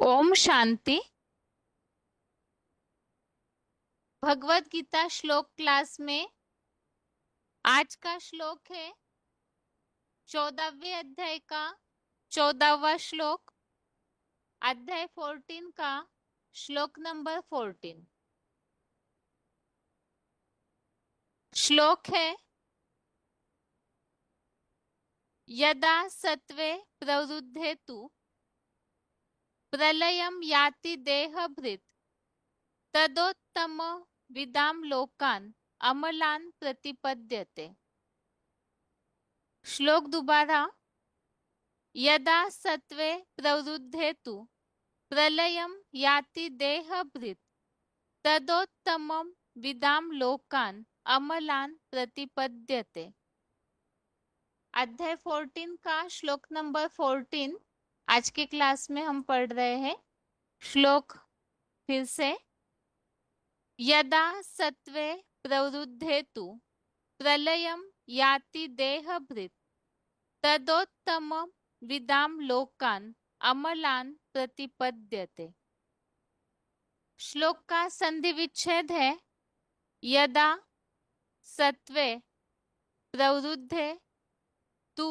ओम शांति। भगवत गीता श्लोक क्लास में आज का श्लोक है 14वें अध्याय का 14वां श्लोक, अध्याय 14 का श्लोक नंबर 14। श्लोक है यदा सत्वे प्रवृद्धे तु प्रलयं याति देहभृत् तदोत्तम विदाम लोकान अमलान प्रतिपद्यते। श्लोक दोबारा। यदा सत्वे प्रवृद्धे तु प्रलयं याति देहभृत् तदोत्तमं विदाम लोकान अमलान प्रतिपद्यते। अध्याय 14 का श्लोक नंबर 14 आज के क्लास में हम पढ़ रहे हैं। श्लोक फिर से। यदा सत्वे प्रवृद्धे तु प्रलयं याति देहभृत् तदोत्तमं विदाम लोकान अमलान प्रतिपद्यते। श्लोक का संधि विच्छेद है यदा सत्वे प्रवृद्धे तु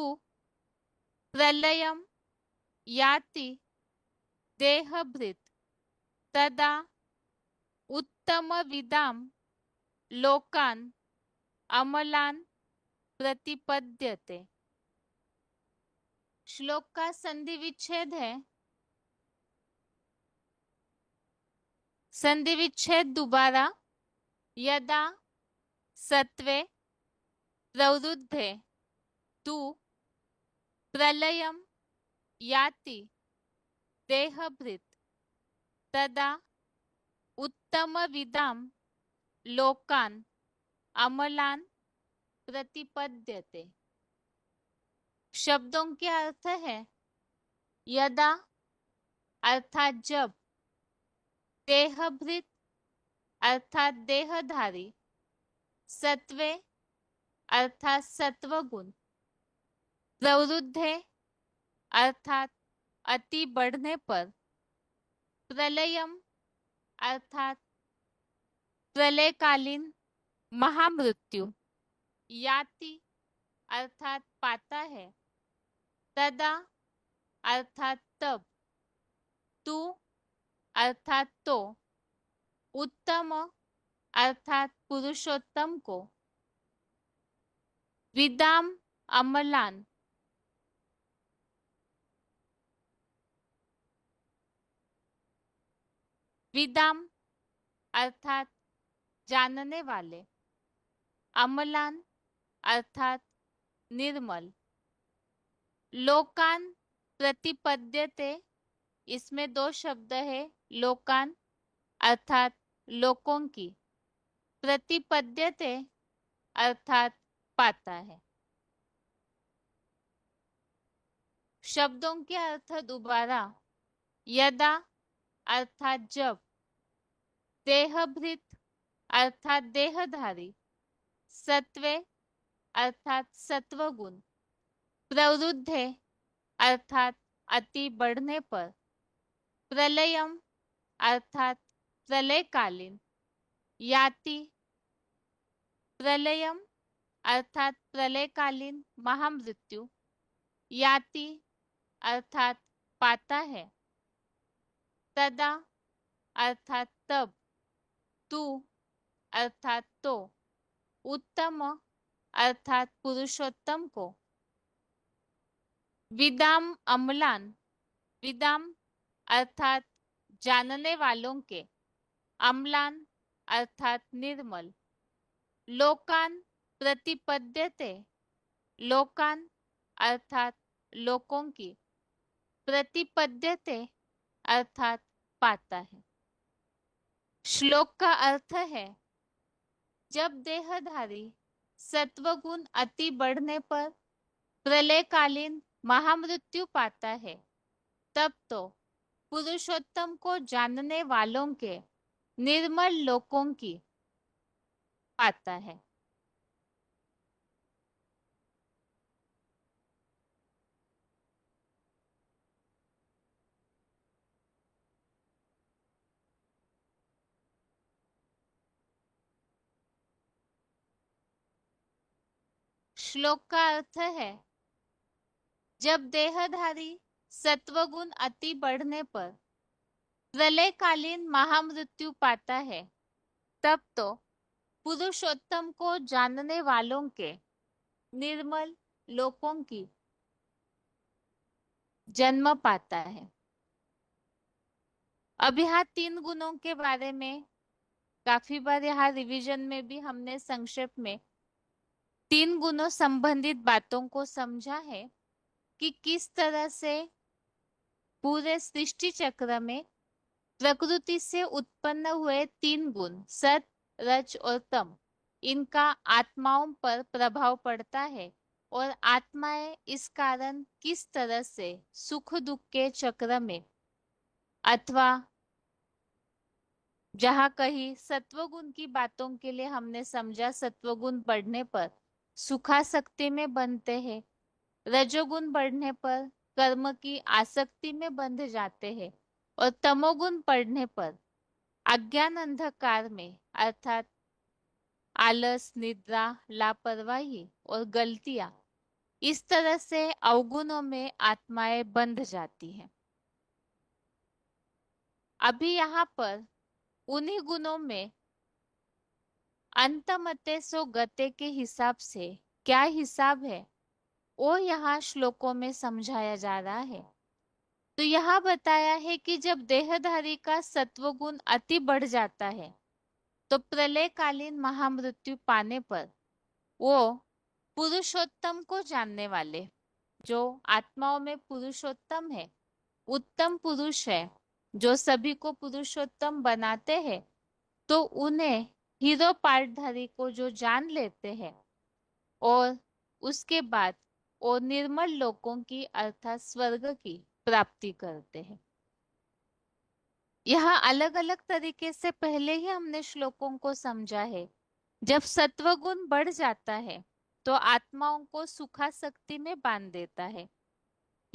प्रलयं याति देहभृत् तदा उत्तम विदाम लोकान अमलान प्रतिपद्यते। श्लोक का संधि विच्छेद है संधि विच्छेद दोबारा। यदा सत्वे प्रवृद्धे तु प्रलयं याति देहभृत् तदा उत्तम विदाम लोकान अमलान प्रतिपद्यते। शब्दों के अर्थ है यदा अर्थात जब, देहभृत अर्थात देहधारी, सत्वे अर्थात सत्वगुण, प्रवृद्धे अर्थात अति बढ़ने पर, प्रलयम अर्थात प्रलयकालीन महामृत्यु, याति अर्थात पाता है, तदा अर्थात तब, तू अर्थात तो, उत्तम अर्थात पुरुषोत्तम को, विदाम अमलान विदाम अर्थात जानने वाले, अमलान अर्थात निर्मल, लोकान प्रतिपद्यते। इसमें दो शब्द है, लोकान अर्थात लोकों की, प्रतिपद्यते अर्थात पाता है। शब्दों के अर्थ दोबारा। यदा अर्थात जब, देहभृत अर्थात देहधारी, सत्वे अर्थात सत्वगुण, प्रवृद्धे अर्थात अति बढ़ने पर, प्रलयम अर्थात प्रलयकालीन, याति प्रलयम अर्थात प्रलयकालीन महामृत्यु, याति अर्थात पाता है, तदा अर्थात तब, तू अर्थात तो, उत्तम अर्थात पुरुषोत्तम को, विदाम अमलान, विदाम अर्थात जानने वालों के, अम्लान अर्थात निर्मल, लोकान प्रतिपद्यते, लोकान अर्थात लोकों की, प्रतिपद्यते अर्थात पाता है। श्लोक का अर्थ है जब देहधारी सत्वगुण अति बढ़ने पर प्रलयकालीन महामृत्यु पाता है, तब तो पुरुषोत्तम को जानने वालों के निर्मल लोकों की पाता है। श्लोक का अर्थ है, जब देहधारी सत्वगुण अति बढ़ने पर प्रलयकालीन महामृत्यु पाता है, तब तो पुरुषोत्तम को जानने वालों के निर्मल लोकों की जन्म पाता है। अब यहाँ 3 गुणों के बारे में काफी बार यहाँ रिवीजन में भी हमने संक्षेप में 3 गुणों संबंधित बातों को समझा है कि किस तरह से पूरे सृष्टि चक्र में प्रकृति से उत्पन्न हुए 3 गुण सत, रज और तम, इनका आत्माओं पर प्रभाव पड़ता है और आत्माएं इस कारण किस तरह से सुख दुख के चक्र में अथवा जहाँ कहीं सत्वगुण की बातों के लिए हमने समझा सत्वगुण बढ़ने पर सुखासक्ति में बनते हैं, रजोगुण बढ़ने पर कर्म की आसक्ति में बंध जाते हैं और तमोगुण बढ़ने पर अज्ञान अंधकार में अर्थात आलस, निद्रा, लापरवाही और गलतियां, इस तरह से अवगुणों में आत्माएं बंध जाती हैं। अभी यहाँ पर उन्हीं गुणों में अंतमते सो गते के हिसाब से क्या हिसाब है वो यहाँ श्लोकों में समझाया जा रहा है। तो यहाँ बताया है कि जब देहधारी का सत्वगुण अति बढ़ जाता है तो प्रलयकालीन महामृत्यु पाने पर वो पुरुषोत्तम को जानने वाले, जो आत्माओं में पुरुषोत्तम है, उत्तम पुरुष है, जो सभी को पुरुषोत्तम बनाते हैं, तो उन्हें हीरो पार्टधारी को जो जान लेते हैं और उसके बाद वो निर्मल लोकों की अर्थात स्वर्ग की प्राप्ति करते हैं। यहाँ अलग अलग तरीके से पहले ही हमने श्लोकों को समझा है। जब सत्वगुण बढ़ जाता है तो आत्माओं को सुखासक्ति में बांध देता है।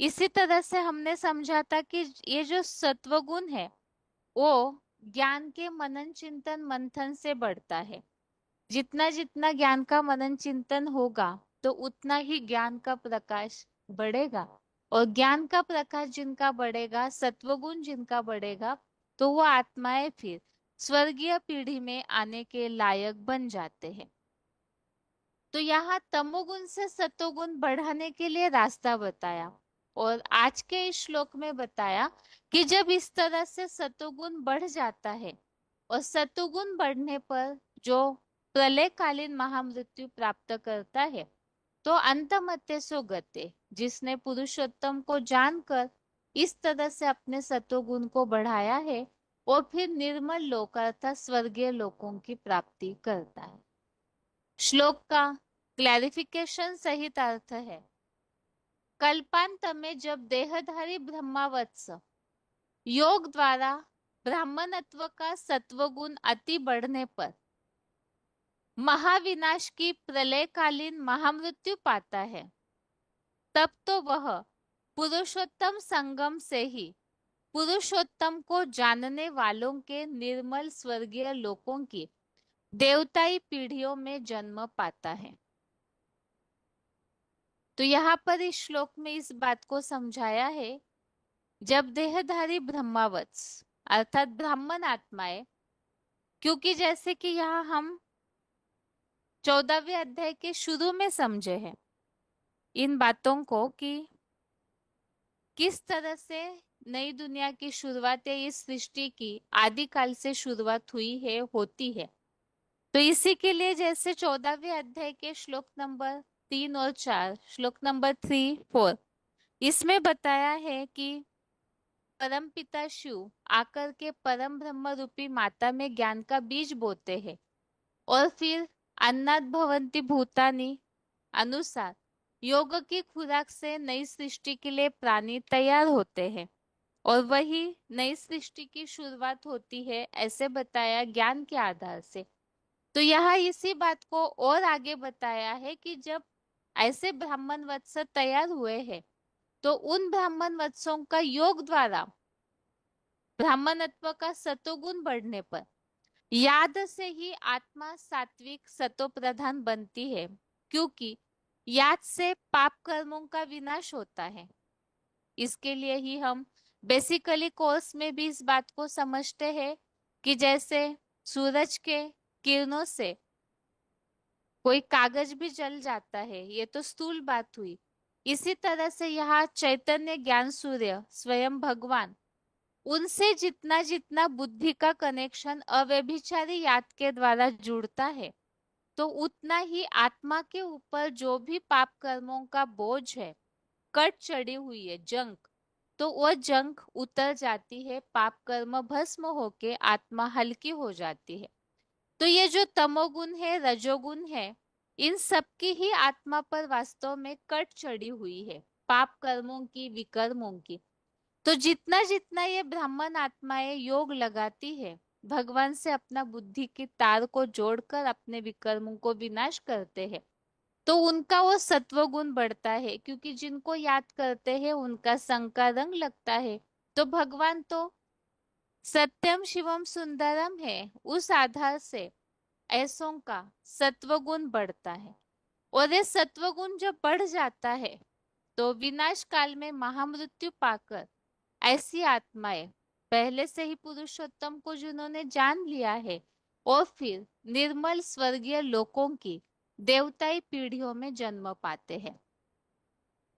इसी तरह से हमने समझा था कि ये जो सत्वगुण है वो ज्ञान के मनन चिंतन मंथन से बढ़ता है। जितना जितना ज्ञान का मनन चिंतन होगा तो उतना ही ज्ञान का प्रकाश बढ़ेगा और ज्ञान का प्रकाश जिनका बढ़ेगा, सत्वगुण जिनका बढ़ेगा, तो वो आत्माएं फिर स्वर्गीय पीढ़ी में आने के लायक बन जाते हैं। तो यहाँ तमोगुण से सतोगुण बढ़ाने के लिए रास्ता बताया और आज के इस श्लोक में बताया कि जब इस तरह से सतोगुण बढ़ जाता है और सतोगुण बढ़ने पर जो प्रलयकालीन महामृत्यु प्राप्त करता है तो अंतमत्य सो गते, जिसने पुरुषोत्तम को जानकर इस तरह से अपने सतोगुण को बढ़ाया है और फिर निर्मल लोक अर्थात स्वर्गीय लोकों की प्राप्ति करता है। श्लोक का क्लैरिफिकेशन सहित अर्थ है, कल्पांत में जब देहधारी ब्रह्मावत्स योग द्वारा ब्राह्मणत्व का सत्वगुण अति बढ़ने पर महाविनाश की प्रलयकालीन महामृत्यु पाता है, तब तो वह पुरुषोत्तम संगम से ही पुरुषोत्तम को जानने वालों के निर्मल स्वर्गीय लोकों की देवताई पीढ़ियों में जन्म पाता है। तो यहाँ पर इस श्लोक में इस बात को समझाया है, जब देहधारी ब्रह्मावत्स अर्थात ब्राह्मण आत्माएं, क्योंकि जैसे कि यहाँ हम 14वें अध्याय के शुरू में समझे हैं इन बातों को कि किस तरह से नई दुनिया की शुरुआत या इस सृष्टि की आदिकाल से शुरुआत हुई है, होती है। तो इसी के लिए जैसे 14वें अध्याय के श्लोक नंबर 3 और 4, श्लोक नंबर 3, 4, इसमें बताया है कि परम पिता शिव आकर के परम ब्रह्म रूपी माता में ज्ञान का बीज बोते हैं और फिर अन्नाद भवंती भूतानी अनुसार योग की खुराक से नई सृष्टि के लिए प्राणी तैयार होते हैं और वही नई सृष्टि की शुरुआत होती है, ऐसे बताया ज्ञान के आधार से। तो यहाँ इसी बात को और आगे बताया है कि जब ऐसे ब्राह्मण वत्स तैयार हुए हैं तो उन ब्राह्मण वत्सों का योग द्वारा ब्राह्मणत्व का सतोगुण बढ़ने पर याद से ही आत्मा सात्विक सतो प्रधान बनती है, क्योंकि याद से पाप कर्मों का विनाश होता है। इसके लिए ही हम बेसिकली कोर्स में भी इस बात को समझते हैं कि जैसे सूरज के किरणों से कोई कागज भी जल जाता है, ये तो स्थूल बात हुई। इसी तरह से यहाँ चैतन्य ज्ञान सूर्य स्वयं भगवान, उनसे जितना जितना बुद्धि का कनेक्शन अव्यभिचारी याद के द्वारा जुड़ता है, तो उतना ही आत्मा के ऊपर जो भी पाप कर्मों का बोझ है, कट चढ़ी हुई है, जंक, तो वह जंक उतर जाती है, पाप कर्म भस्म होके आत्मा हल्की हो जाती है। तो ये जो तमोगुण है, रजोगुण है, इन सब की ही आत्मा पर वास्तव में कट चढ़ी हुई है, पाप कर्मों की, विकर्मों की। तो जितना जितना ये ब्राह्मण आत्माएं योग लगाती है, भगवान से अपना बुद्धि की तार को जोड़कर अपने विकर्मों को विनाश करते हैं, तो उनका वो सत्व गुण बढ़ता है, क्योंकि जिनको याद करते हैं उनका संग का रंग लगता है। तो भगवान तो सत्यम शिवम सुंदरम है, उस आधार से ऐसों का सत्वगुण बढ़ता है। और ये सत्वगुण जब बढ़ जाता है, तो विनाश काल में महामृत्यु पाकर ऐसी आत्माएं, पहले से ही पुरुषोत्तम को जिन्होंने जान लिया है, और फिर निर्मल स्वर्गीय लोकों की देवताई पीढ़ियों में जन्म पाते हैं।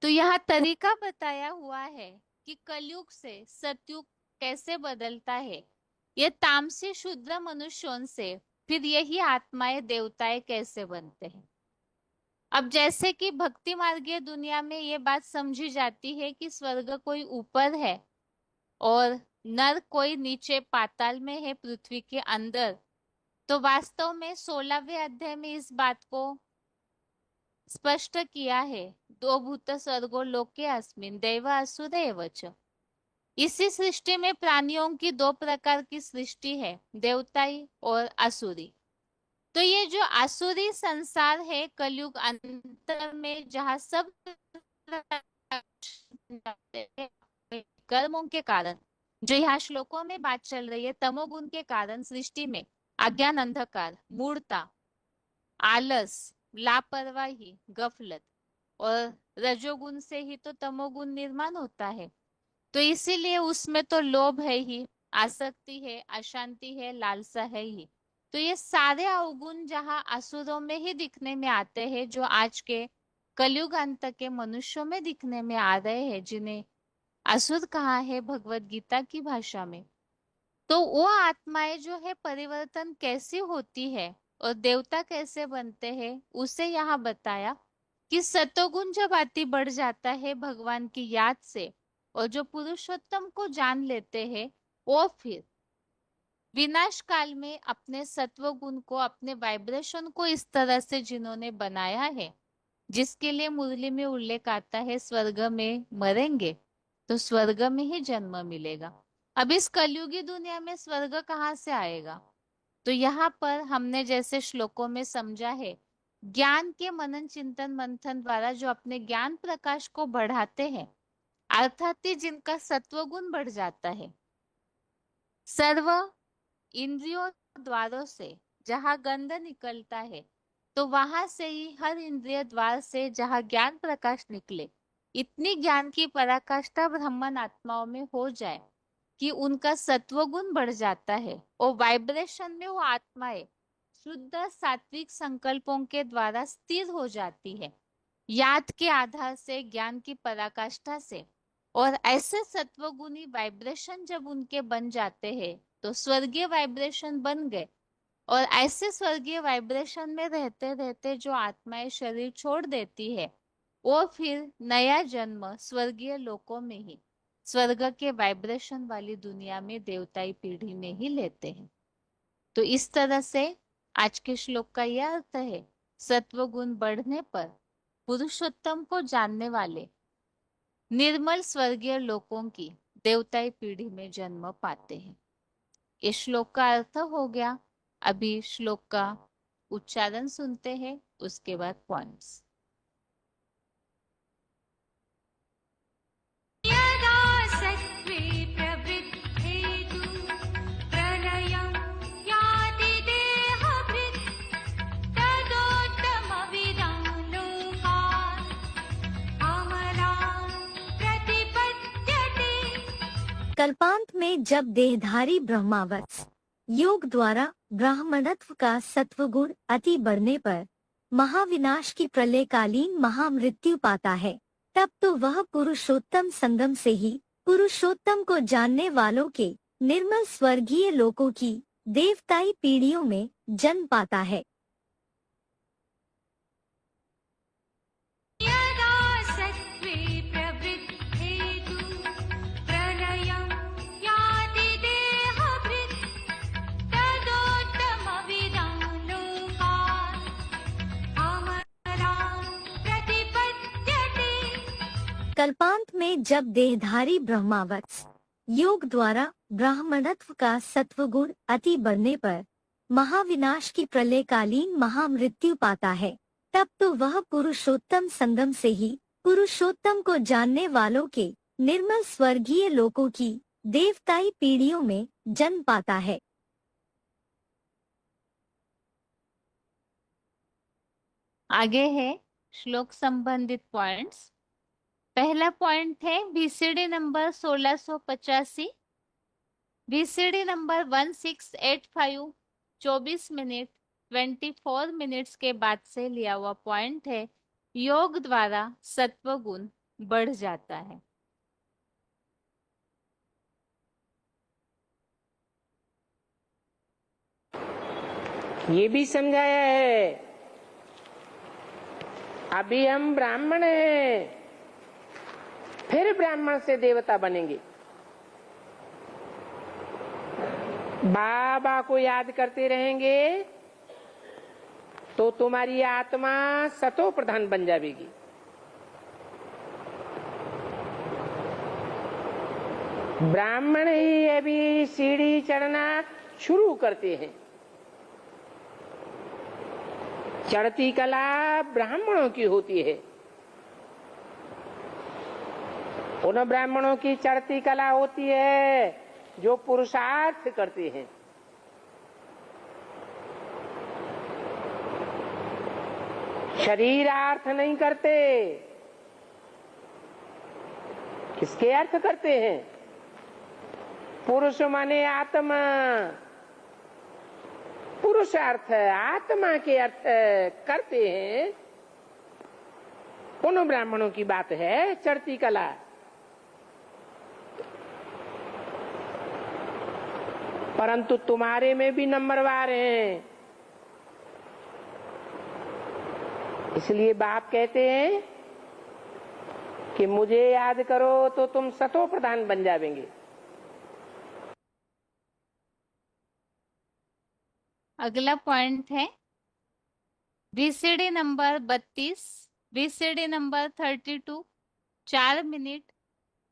तो यहाँ तरीका बताया हुआ है कि कलयुग से सतयुग कैसे बदलता है, ये तामसी शूद्र मनुष्यों से फिर यही आत्माएं देवताएं कैसे बनते हैं। अब जैसे कि भक्ति मार्गीय दुनिया में ये बात समझी जाती है कि स्वर्ग कोई ऊपर है और नर कोई नीचे पाताल में है, पृथ्वी के अंदर, तो वास्तव में 16वें अध्याय में इस बात को स्पष्ट किया है, दो भूत स्वर्गो लोके अस्मिन दैव असुर एव च। इसी सृष्टि में प्राणियों की दो प्रकार की सृष्टि है, देवताई और असुरी। तो ये जो आसुरी संसार है कलयुग अंत में, जहाँ सब कर्मों के कारण, जो यहाँ श्लोकों में बात चल रही है, तमोगुण के कारण सृष्टि में अज्ञान, अंधकार, मूढ़ता, आलस, लापरवाही, गफलत, और रजोगुण से ही तो तमोगुण निर्माण होता है। तो इसीलिए उसमें तो लोभ है ही, आसक्ति है, अशांति है, लालसा है ही। तो ये सारे अवगुण जहाँ असुरों में ही दिखने में आते हैं, जो आज के कलयुग अंत के मनुष्यों में दिखने में आ रहे हैं, जिन्हें असुर कहा है भगवत गीता की भाषा में। तो वो आत्माएं जो है परिवर्तन कैसी होती है और देवता कैसे बनते हैं, उसे यहाँ बताया कि सतोगुण जब अति बढ़ जाता है भगवान की याद से, और जो पुरुषोत्तम को जान लेते हैं, वो फिर विनाश काल में अपने सत्व गुण को, अपने वाइब्रेशन को इस तरह से जिन्होंने बनाया है, जिसके लिए मुरली में उल्लेख आता है स्वर्ग में मरेंगे तो स्वर्ग में ही जन्म मिलेगा। अब इस कलयुगी दुनिया में स्वर्ग कहाँ से आएगा? तो यहाँ पर हमने जैसे श्लोकों में समझा है, ज्ञान के मनन चिंतन मंथन द्वारा जो अपने ज्ञान प्रकाश को बढ़ाते हैं, अर्थात ही जिनका सत्वगुण बढ़ जाता है, सर्व इंद्रियों द्वारों से जहाँ गंध निकलता है, तो वहां से ही हर इंद्रिय द्वार से जहाँ ज्ञान प्रकाश निकले, इतनी ज्ञान की पराकाष्ठा ब्राह्मण आत्माओं में हो जाए कि उनका सत्वगुण बढ़ जाता है, और वाइब्रेशन में वो आत्माएं शुद्ध सात्विक संकल्पों के द्वारा स्थिर हो जाती है, याद के आधार से, ज्ञान की पराकाष्ठा से। और ऐसे सत्वगुणी वाइब्रेशन जब उनके बन जाते हैं, तो स्वर्गीय वाइब्रेशन बन गए। और ऐसे स्वर्गीय वाइब्रेशन में रहते रहते जो आत्माएं शरीर छोड़ देती है, वो फिर नया जन्म स्वर्गीय लोकों में ही, स्वर्ग के वाइब्रेशन वाली दुनिया में, देवताई पीढ़ी में ही लेते हैं। तो इस तरह से आज के श्लोक का यह अर्थ है, सत्व गुण बढ़ने पर पुरुषोत्तम को जानने वाले निर्मल स्वर्गीय लोकों की देवताई पीढ़ी में जन्म पाते हैं। इस श्लोक का अर्थ हो गया। अभी श्लोक का उच्चारण सुनते हैं, उसके बाद पॉइंट्स। यदा सत्त्वे प्रवृद्धेतु प्रलयं याति देहभृत् तदोत्तमविदां लोकान् कल्पांत में जब देहधारी ब्रह्मावत्स योग द्वारा ब्राह्मणत्व का सत्वगुण अति बढ़ने पर महाविनाश की प्रलयकालीन महामृत्यु पाता है, तब तो वह पुरुषोत्तम संगम से ही पुरुषोत्तम को जानने वालों के निर्मल स्वर्गीय लोकों की देवताई पीढ़ियों में जन्म पाता है। यदा सत्त्वे प्रवृद्धे तु प्रलयं याति देहभृत् तदोत्तमविदां लोकान् अमरान् प्रतिपद्यते। कल्पांत में जब देहधारी ब्रह्मावत्स योग द्वारा ब्राह्मणत्व का सत्वगुण अति बढ़ने पर महाविनाश की प्रलयकालीन महामृत्यु पाता है, तब तो वह पुरुषोत्तम संगम से ही पुरुषोत्तम को जानने वालों के निर्मल स्वर्गीय लोकों की देवताई पीढ़ियों में जन्म पाता है। आगे है श्लोक संबंधित पॉइंट्स। पहला पॉइंट है BCD number 1685, BCD number 1685 24 minute 24 minutes के बाद से लिया हुआ पॉइंट है, योग द्वारा सत्व गुण बढ़ जाता है। ये भी समझाया है, अभी हम ब्राह्मण हैं, फिर ब्राह्मण से देवता बनेंगे। बाबा को याद करते रहेंगे तो तुम्हारी आत्मा सतो प्रधान बन जाएगी। ब्राह्मण ही अभी सीढ़ी चढ़ना शुरू करते हैं। चढ़ती कला ब्राह्मणों की होती है। उन ब्राह्मणों की चढ़ती कला होती है जो पुरुषार्थ करते हैं। शरीरार्थ नहीं करते। किसके अर्थ करते हैं? पुरुष माने आत्मा, पुरुषार्थ आत्मा के अर्थ करते हैं। उन ब्राह्मणों की बात है चढ़ती कला। परंतु तुम्हारे में भी नंबरवार हैं, इसलिए बाप कहते हैं कि मुझे याद करो तो तुम सतो प्रधान बन जाएंगे। अगला पॉइंट है BCD number 32, BCD number 32 4 minute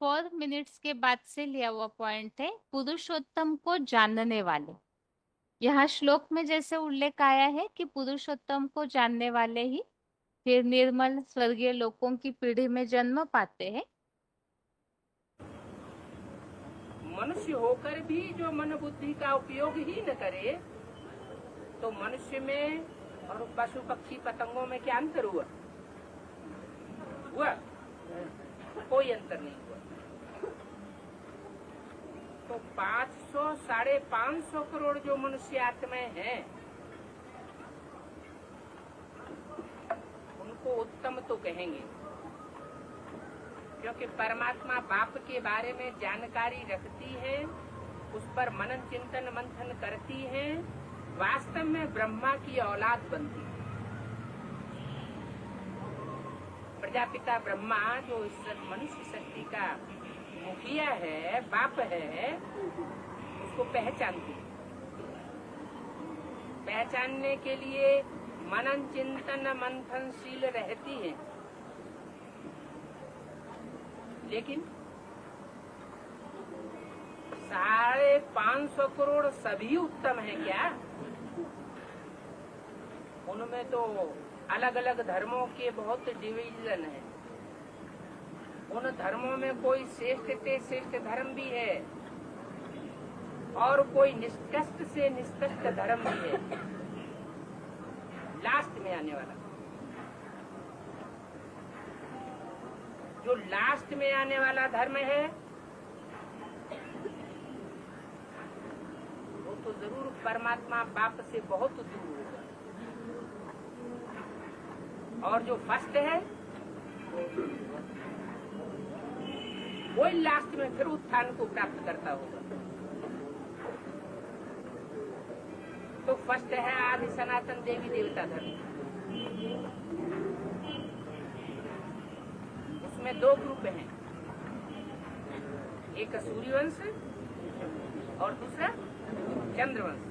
4 minutes के बाद से लिया हुआ पॉइंट है, पुरुषोत्तम को जानने वाले। यहाँ श्लोक में जैसे उल्लेख आया है कि पुरुषोत्तम को जानने वाले ही फिर निर्मल स्वर्गीय लोकों की पीढ़ी में जन्म पाते हैं। मनुष्य होकर भी जो मन बुद्धि का उपयोग ही न करे तो मनुष्य में और पशु पक्षी पतंगों में क्या अंतर हुआ? कोई अंतर नहीं हुआ। तो 500 550 करोड़ जो मनुष्य आत्माएं हैं उनको उत्तम तो कहेंगे, क्योंकि परमात्मा बाप के बारे में जानकारी रखती है, उस पर मनन चिंतन मंथन करती है, वास्तव में ब्रह्मा की औलाद बनती है। प्रजापिता ब्रह्मा जो इस मनुष्य शक्ति का मुखिया है, बाप है, उसको पहचानती है। पहचानने के लिए मनन चिंतन मंथनशील रहती है, लेकिन 550 करोड़ सभी उत्तम है क्या? उनमें तो अलग अलग धर्मों के बहुत डिवीजन है। उन धर्मों में कोई श्रेष्ठ धर्म भी है और कोई निष्कृष्ट से निष्कृष्ट धर्म भी है। लास्ट में आने वाला, जो लास्ट में आने वाला धर्म है जरूर परमात्मा बाप से बहुत दूर होगा। और जो फर्स्ट है वही लास्ट में फिर उत्थान को प्राप्त करता होगा। तो फर्स्ट है आदि सनातन देवी देवता धर्म। उसमें दो ग्रुप हैं, एक सूर्यवंश और दूसरा चंद्रवंश।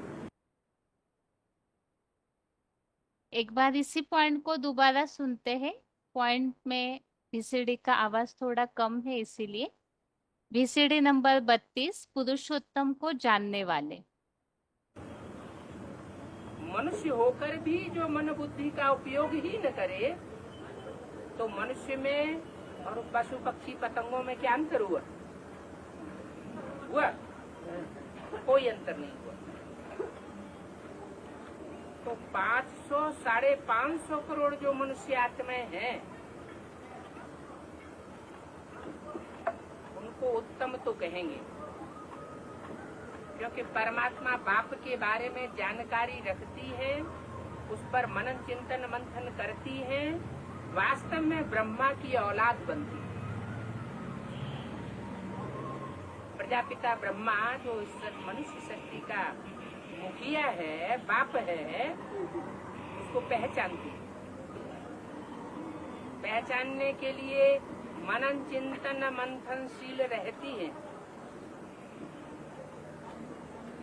एक बार इसी पॉइंट को दोबारा सुनते हैं। पॉइंट में VCD का आवाज थोड़ा कम है, इसीलिए। VCD नंबर 32, पुरुषोत्तम को जानने वाले। मनुष्य होकर भी जो मन बुद्धि का उपयोग ही न करे तो मनुष्य में और पशु पक्षी पतंगों में क्या अंतर हुआ? कोई अंतर नहीं हुआ। तो 500 साढ़े 500 करोड़ जो मनुष्य आत्माएं हैं उनको उत्तम तो कहेंगे, क्योंकि परमात्मा बाप के बारे में जानकारी रखती है, उस पर मनन चिंतन मंथन करती है, वास्तव में ब्रह्मा की औलाद बनती है। प्रजापिता ब्रह्मा जो इस मनुष्य शक्ति का मुखिया है, बाप है, उसको पहचानती है। पहचानने के लिए मनन चिंतन मंथनशील रहती है,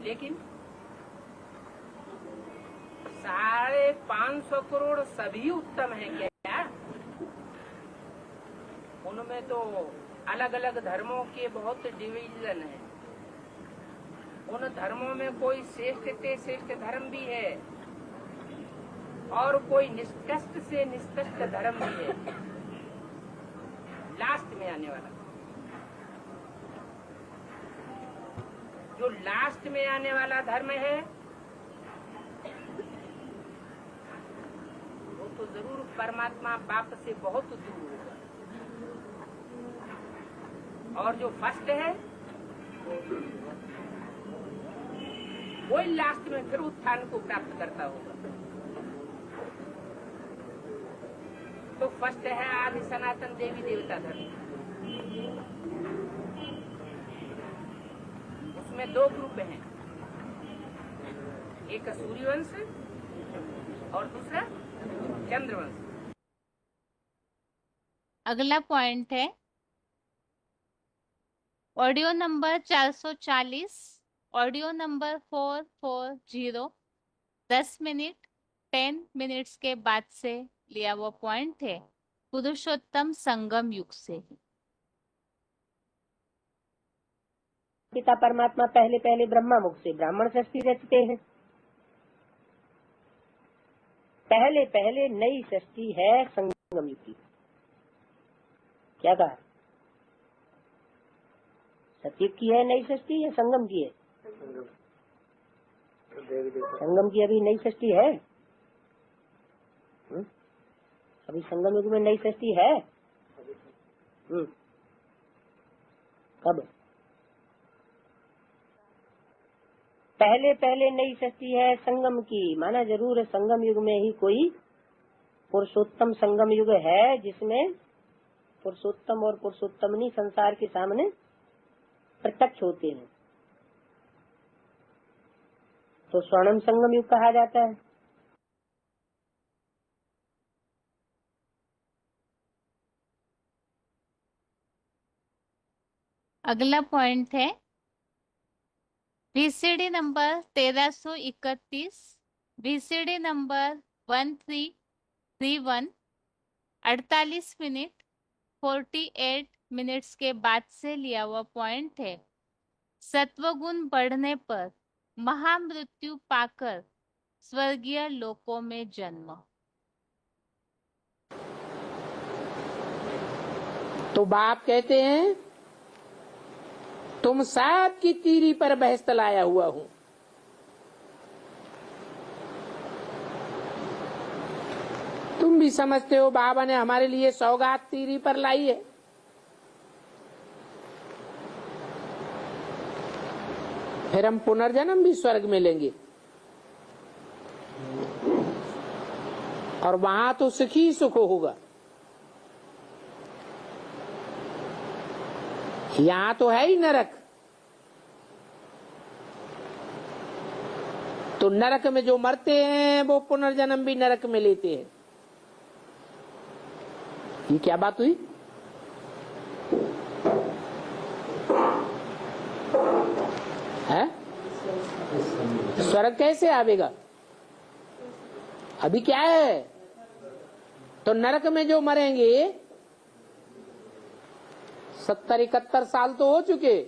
लेकिन 550 करोड़ सभी उत्तम हैं क्या? उनमें तो अलग अलग धर्मों के बहुत डिवीजन है। उन धर्मों में कोई श्रेष्ठ धर्म भी है और कोई निष्कष्ट से निष्कष्ट धर्म भी है। लास्ट में आने वाला जो लास्ट में आने वाला धर्म है वो तो जरूर परमात्मा बाप से बहुत दूर होगा। और जो फर्स्ट है वही लास्ट में फिर उत्थान को प्राप्त करता होगा। तो फर्स्ट है आदि सनातन देवी देवता धर्म। उसमें दो ग्रुप हैं, एक सूर्यवंश और दूसरा चंद्रवंश। अगला पॉइंट है audio number 440, audio number 440, 10 minute 10 minutes के बाद से लिया हुआ पॉइंट है, पुरुषोत्तम संगम युग से। पिता परमात्मा पहले पहले ब्रह्मा मुख से ब्राह्मण सृष्टि रचते हैं। पहले पहले नई सृष्टि है संगम युग की। क्या कहा? सतयुग की है नई सृष्टि या संगम की है? संगम की अभी नई सृष्टि है। अभी संगम युग में नई सृष्टि है। कब? पहले पहले नई सृष्टि है संगम की, माना जरूर संगम युग में ही कोई पुरुषोत्तम संगम युग है जिसमें पुरुषोत्तम और पुरुषोत्तमनी संसार के सामने प्रत्यक्ष होते हैं। तो स्वर्णम संगम युग कहा जाता है। अगला पॉइंट है VCD number 1331, VCD number 1331, 48 minute 48 minutes के बाद से लिया हुआ पॉइंट है। सत्वगुण बढ़ने पर महामृत्यु पाकर स्वर्गीय लोकों में जन्म। तो बाप कहते हैं तुम सात की तीरी पर बहस लाया हुआ हूं। तुम भी समझते हो बाबा ने हमारे लिए सौगात तीरी पर लाई है। फिर हम पुनर्जन्म भी स्वर्ग में लेंगे, और वहां तो सुख ही सुख होगा। यहां तो है ही नरक। तो नरक में जो मरते हैं वो पुनर्जन्म भी नरक में लेते हैं। ये क्या बात हुई? है स्वर्ग कैसे आवेगा? अभी क्या है? तो नरक में जो मरेंगे 70-71 साल तो हो चुके।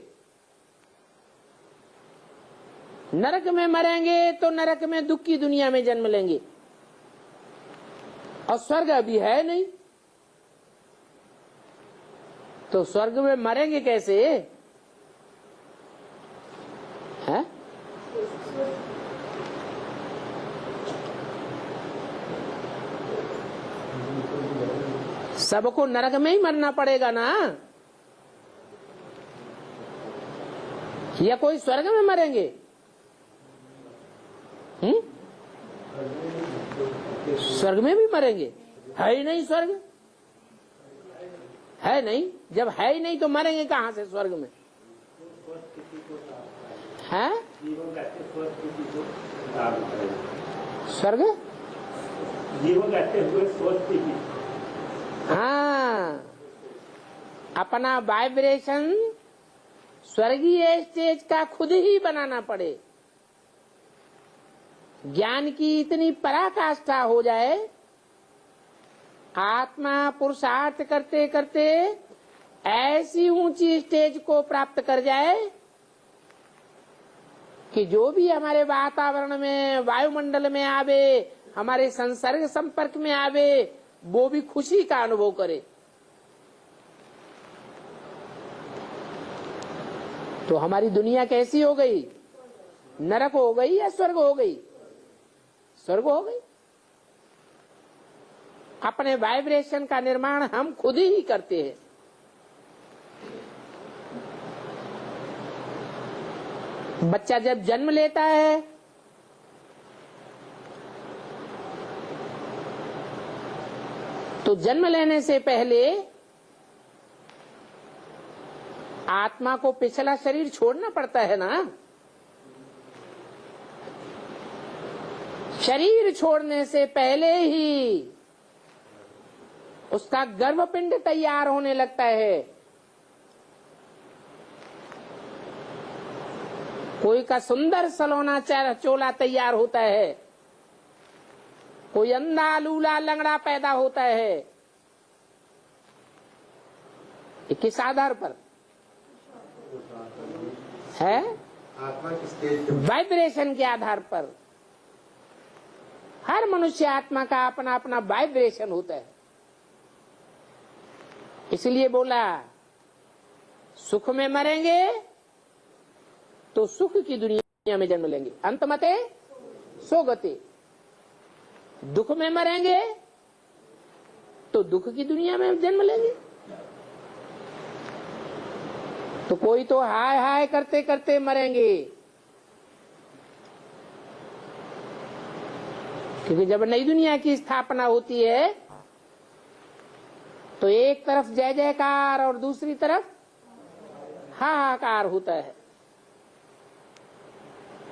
नरक में मरेंगे तो नरक में दुख की दुनिया में जन्म लेंगे, और स्वर्ग अभी है नहीं, तो स्वर्ग में मरेंगे कैसे? है सबको नरक में ही मरना पड़ेगा ना, या कोई स्वर्ग में मरेंगे? स्वर्ग में भी मरेंगे? है ही नहीं स्वर्ग, है नहीं। जब है ही नहीं तो मरेंगे कहां से स्वर्ग में? है स्वर्ग? हाँ, अपना वाइब्रेशन स्वर्गीय स्टेज का खुद ही बनाना पड़े। ज्ञान की इतनी पराकाष्ठा हो जाए, आत्मा पुरुषार्थ करते करते ऐसी ऊंची स्टेज को प्राप्त कर जाए कि जो भी हमारे वातावरण में, वायुमंडल में आवे, हमारे संसर्ग संपर्क में आवे, वो भी खुशी का अनुभव करे। तो हमारी दुनिया कैसी हो गई? नरक हो गई या स्वर्ग हो गई? स्वर्ग हो गई। अपने वाइब्रेशन का निर्माण हम खुद ही करते हैं। बच्चा जब जन्म लेता है तो जन्म लेने से पहले आत्मा को पिछला शरीर छोड़ना पड़ता है ना। शरीर छोड़ने से पहले ही उसका गर्भपिंड तैयार होने लगता है। कोई का सुंदर सलोना चोला तैयार होता है, कोई अंधा लूला लंगड़ा पैदा होता है। ये किस आधार पर है? आत्मा की स्टेज वाइब्रेशन के आधार पर। हर मनुष्य आत्मा का अपना अपना वाइब्रेशन होता है। इसलिए बोला सुख में मरेंगे तो सुख की दुनिया में जन्म लेंगे, अंतमते सोगते। दुख में मरेंगे तो दुख की दुनिया में जन्म लेंगे। तो कोई तो हाय हाय करते करते मरेंगे, क्योंकि जब नई दुनिया की स्थापना होती है तो एक तरफ जय जयकार और दूसरी तरफ हाहाकार होता है।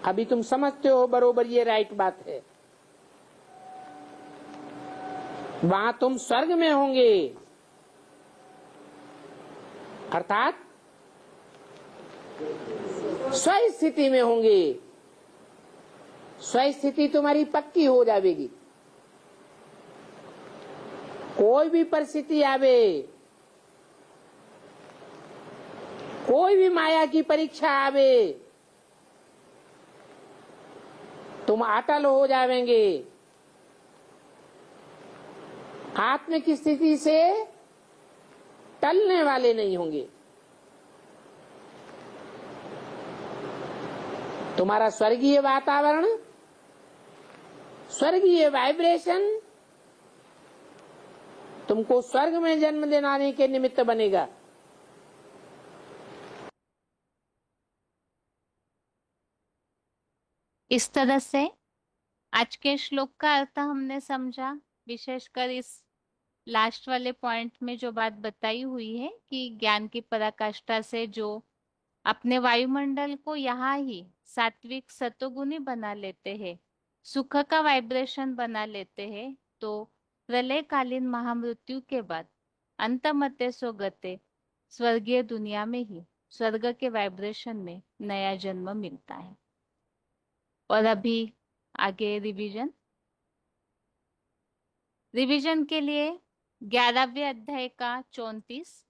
अभी तुम समझते हो बरोबर, ये राइट बात है। वहां तुम स्वर्ग में होंगे, अर्थात स्वस्थिति में होंगे। स्वस्थिति तुम्हारी पक्की हो जाएगी। कोई भी परिस्थिति आवे, कोई भी माया की परीक्षा आवे, तुम अटल हो जाएंगे। आत्म की स्थिति से टलने वाले नहीं होंगे। तुम्हारा स्वर्गीय वातावरण, स्वर्गीय वाइब्रेशन तुमको स्वर्ग में जन्म दिलाने के निमित्त बनेगा। इस तरह से आज के श्लोक का अर्थ हमने समझा। विशेषकर इस लास्ट वाले पॉइंट में जो बात बताई हुई है कि ज्ञान की पराकाष्ठा से जो अपने वायुमंडल को यहाँ ही सात्विक सतोगुणी बना लेते हैं, सुख का वाइब्रेशन बना लेते हैं, तो प्रलयकालीन महामृत्यु के बाद अंतमते सो गते स्वर्गीय दुनिया में ही स्वर्ग के वाइब्रेशन में नया जन्म मिलता है। और अभी आगे रिवीजन के लिए 11वें अध्याय का 34,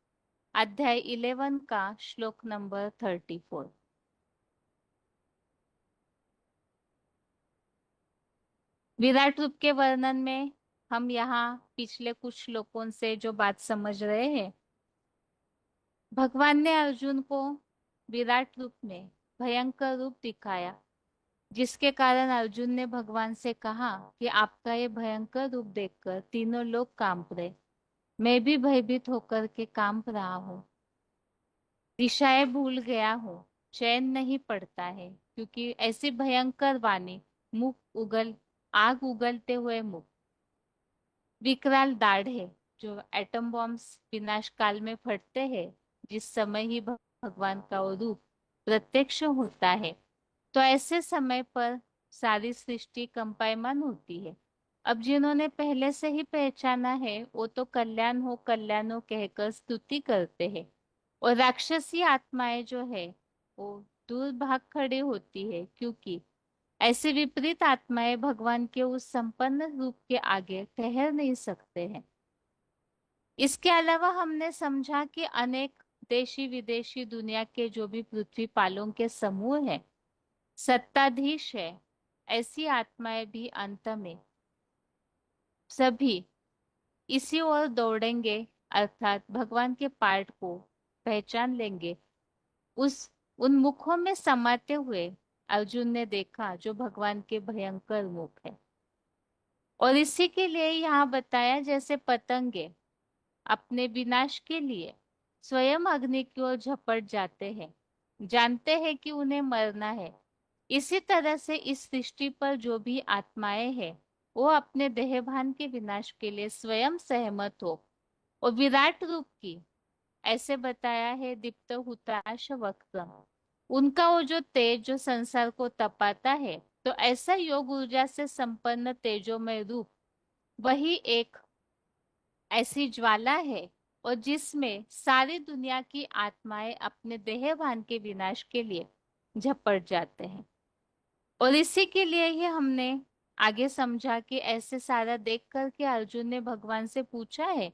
अध्याय 11 का श्लोक नंबर 34। विराट रूप के वर्णन में हम यहाँ पिछले कुछ श्लोकों से जो बात समझ रहे हैं, भगवान ने अर्जुन को विराट रूप में भयंकर रूप दिखाया, जिसके कारण अर्जुन ने भगवान से कहा कि आपका ये भयंकर रूप देखकर तीनों लोग कांप रहे, मैं भी भयभीत होकर के कांप रहा हूँ, दिशाएं भूल गया हूँ, चैन नहीं पड़ता है, क्योंकि ऐसी भयंकर वाणी, मुख उगल आग उगलते हुए मुख, विकराल दाढ़े जो एटम बॉम्ब्स विनाश काल में फटते हैं, जिस समय ही भगवान का वो रूप प्रत्यक्ष होता है, तो ऐसे समय पर सारी सृष्टि कंपायमान होती है। अब जिन्होंने पहले से ही पहचाना है वो तो कल्याण हो कहकर स्तुति करते हैं, और राक्षसी आत्माएं जो है वो दूर भाग खड़ी होती है, क्योंकि ऐसे विपरीत आत्माएं भगवान के उस संपन्न रूप के आगे ठहर नहीं सकते हैं। इसके अलावा हमने समझा कि अनेक देशी विदेशी दुनिया के जो भी पृथ्वी पालों के समूह है, सत्ताधीश है, ऐसी आत्माएं भी अंत में सभी इसी ओर दौड़ेंगे, अर्थात भगवान के पार्ट को पहचान लेंगे। उस उन मुखों में समाते हुए अर्जुन ने देखा जो भगवान के भयंकर मुख है। और इसी के लिए यहाँ बताया, जैसे पतंगे अपने विनाश के लिए स्वयं अग्नि की ओर झपट जाते हैं, जानते हैं कि उन्हें मरना है, इसी तरह से इस सृष्टि पर जो भी आत्माएं हैं वो अपने देहभान के विनाश के लिए स्वयं सहमत हो और विराट रूप की, ऐसे बताया है दीप्त हुताश वक्र, उनका वो जो तेज जो संसार को तपाता है, तो ऐसा योग ऊर्जा से संपन्न तेजोमय रूप वही एक ऐसी ज्वाला है और जिसमें सारी दुनिया की आत्माएं अपने देहभान के विनाश के लिए झपट जाते हैं। और इसी के लिए ही हमने आगे समझा कि ऐसे सारा देख करके अर्जुन ने भगवान से पूछा है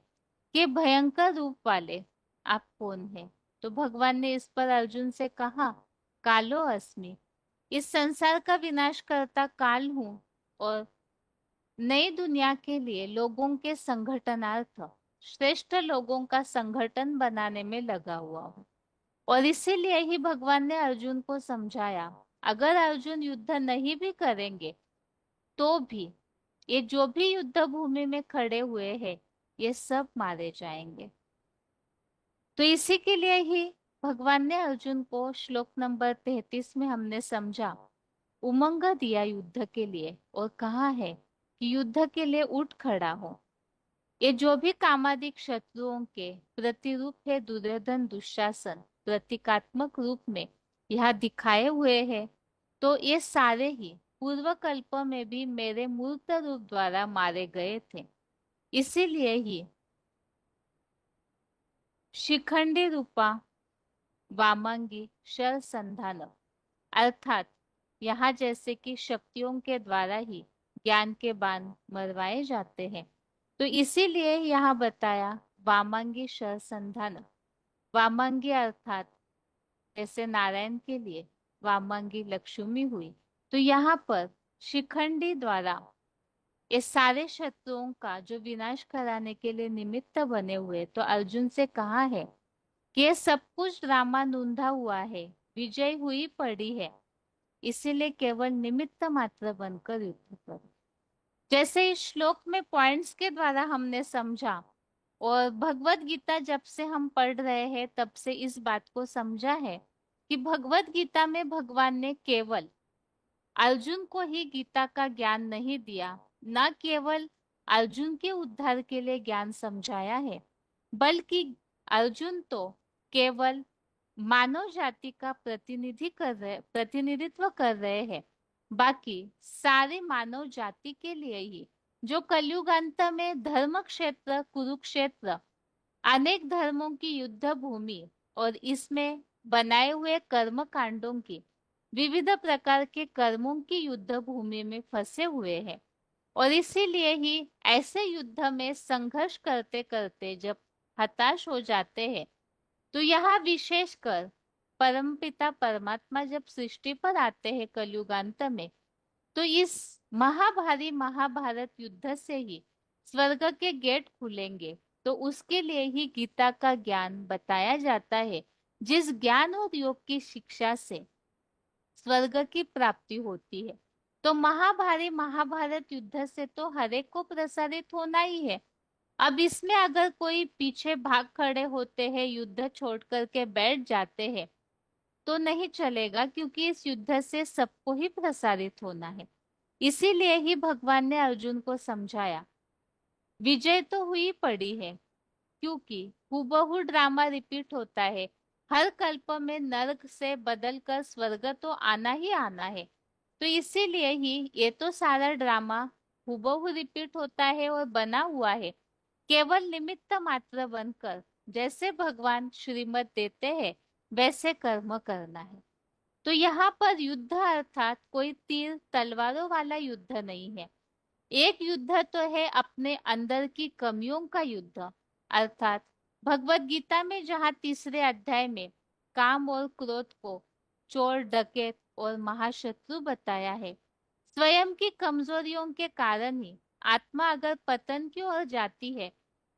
कि भयंकर रूप वाले आप कौन हैं? तो भगवान ने इस पर अर्जुन से कहा, कालो अस्मि, इस संसार का विनाश करता काल हूँ और नई दुनिया के लिए लोगों के संगठनार्थ श्रेष्ठ लोगों का संगठन बनाने में लगा हुआ हूँ। और इसीलिए ही भगवान ने अर्जुन को समझाया, अगर अर्जुन युद्ध नहीं भी करेंगे तो भी ये जो भी युद्ध भूमि में खड़े हुए हैं ये सब मारे जाएंगे। तो इसी के लिए ही भगवान ने अर्जुन को श्लोक नंबर 33 में हमने समझा उमंग दिया युद्ध के लिए, और कहा है कि युद्ध के लिए उठ खड़ा हो। ये जो भी कामादिक शत्रुओं के प्रतिरूप है दुर्योधन दुशासन प्रतीकात्मक रूप में यहाँ दिखाए हुए हैं, तो ये सारे ही पूर्व कल्प में भी मेरे मूर्त रूप द्वारा मारे गए थे। इसीलिए ही शिखंडी रूपा वामंगी शर संधान, अर्थात यहाँ जैसे कि शक्तियों के द्वारा ही ज्ञान के बाण मरवाए जाते हैं, तो इसीलिए यहाँ बताया वामंगी शर संधान। वामंगी अर्थात जैसे नारायण के लिए वामंगी लक्ष्मी हुई, तो यहाँ पर शिखंडी द्वारा ये सारे शत्रुओं का जो विनाश कराने के लिए निमित्त बने हुए, तो अर्जुन से कहा है कि ये सब कुछ ड्रामा नूंधा हुआ है, विजय हुई पड़ी है, इसीलिए केवल निमित्त मात्र बनकर युद्ध करो। जैसे इस श्लोक में पॉइंट्स के द्वारा हमने समझा, और भगवत गीता जब से हम पढ़ रहे हैं तब से इस बात को समझा है कि भगवत गीता में भगवान ने केवल अर्जुन को ही गीता का ज्ञान नहीं दिया, न केवल अर्जुन के उद्धार के लिए ज्ञान समझाया है, बल्कि अर्जुन तो केवल मानव जाति का प्रतिनिधित्व कर रहे हैं, बाकी सारी मानव जाति के लिए ही, जो कलयुग अंत में धर्म क्षेत्र कुरुक्षेत्र अनेक धर्मों की युद्ध भूमि और इसमें बनाए हुए कर्म कांडों की विविध प्रकार के कर्मों की युद्ध भूमि में फंसे हुए हैं। और इसीलिए ही ऐसे युद्ध में संघर्ष करते करते जब हताश हो जाते हैं, तो यहाँ विशेषकर परमपिता परमात्मा जब सृष्टि पर आते हैं कलयुगांत में, तो इस महाभारी महाभारत युद्ध से ही स्वर्ग के गेट खुलेंगे। तो उसके लिए ही गीता का ज्ञान बताया जाता है, जिस ज्ञान और योग की शिक्षा से स्वर्ग की प्राप्ति होती है। तो महाभारी महाभारत युद्ध से तो हर एक को प्रसारित होना ही है। अब इसमें अगर कोई पीछे भाग खड़े होते हैं, युद्ध छोड़ करके बैठ जाते हैं, तो नहीं चलेगा, क्योंकि इस युद्ध से सबको ही प्रसारित होना है। इसीलिए ही भगवान ने अर्जुन को समझाया, विजय तो हुई पड़ी है, क्योंकि हूबहू ड्रामा रिपीट होता है। हर कल्प में नरक से बदलकर स्वर्ग तो आना ही आना है। तो इसीलिए ही ये तो सारा ड्रामा हूबहू रिपीट होता है और बना हुआ है, केवल निमित्त मात्र बनकर जैसे भगवान श्रीमत देते हैं वैसे कर्म करना है। तो यहाँ पर युद्ध अर्थात कोई तीर तलवारों वाला युद्ध नहीं है। एक युद्ध तो है अपने अंदर की कमियों का युद्ध, अर्थात भगवत गीता में जहाँ तीसरे अध्याय में काम और क्रोध को चोर डकैत और महाशत्रु बताया है। स्वयं की कमजोरियों के कारण ही आत्मा अगर पतन की ओर जाती है,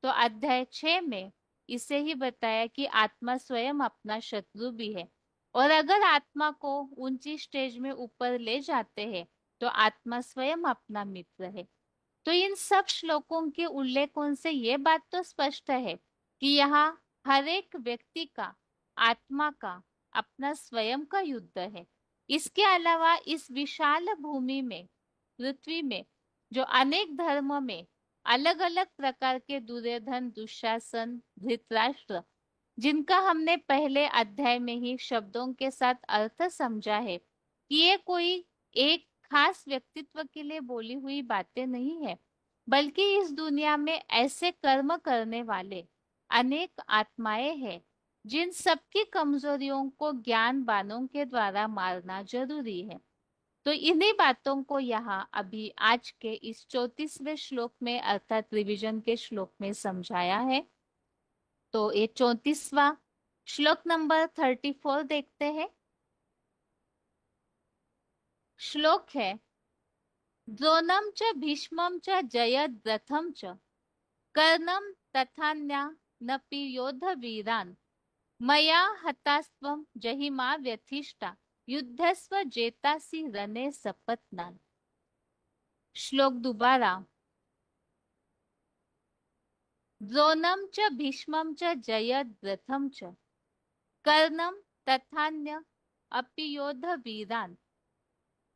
तो अध्याय 6 में इसे ही बताया कि आत्मा स्वयं अपना शत्रु भी है, और अगर आत्मा को ऊंची स्टेज में ऊपर ले जाते हैं, तो आत्मा स्वयं अपना मित्र है। तो इन सब श्लोकों के उल्लेखों से ये बात तो स्पष्ट है कि यहाँ हर एक व्यक्ति का आत्मा का अपना स्वयं का युद्ध है। इसके अलावा इस विशाल भूमि में, पृथ्वी में, जो अनेक धर्म में अलग अलग प्रकार के दुर्योधन दुशासन धृतराष्ट्र, जिनका हमने पहले अध्याय में ही शब्दों के साथ अर्थ समझा है कि ये कोई एक खास व्यक्तित्व के लिए बोली हुई बातें नहीं है, बल्कि इस दुनिया में ऐसे कर्म करने वाले अनेक आत्माएं हैं, जिन सबकी कमजोरियों को ज्ञान बाणों के द्वारा मारना जरूरी है। तो इन्हीं बातों को यहाँ अभी आज के इस 34वें श्लोक में अर्थात रिवीजन के श्लोक में समझाया है। तो ये 34वां श्लोक नंबर 34 देखते हैं। श्लोक है, द्रोणम च भीष्मं च जयद्रथं च कर्णं तथान्यानपि योद्धवीरान् मया हतास्त्वं जहिमा व्यथिष्टा युद्धस्व जेतासि रणे सपत्नान्। श्लोक दोबारा, द्रोणं च भीष्मं च जयद्रथं च कर्णं तथान्य अपि योद्धवीरान्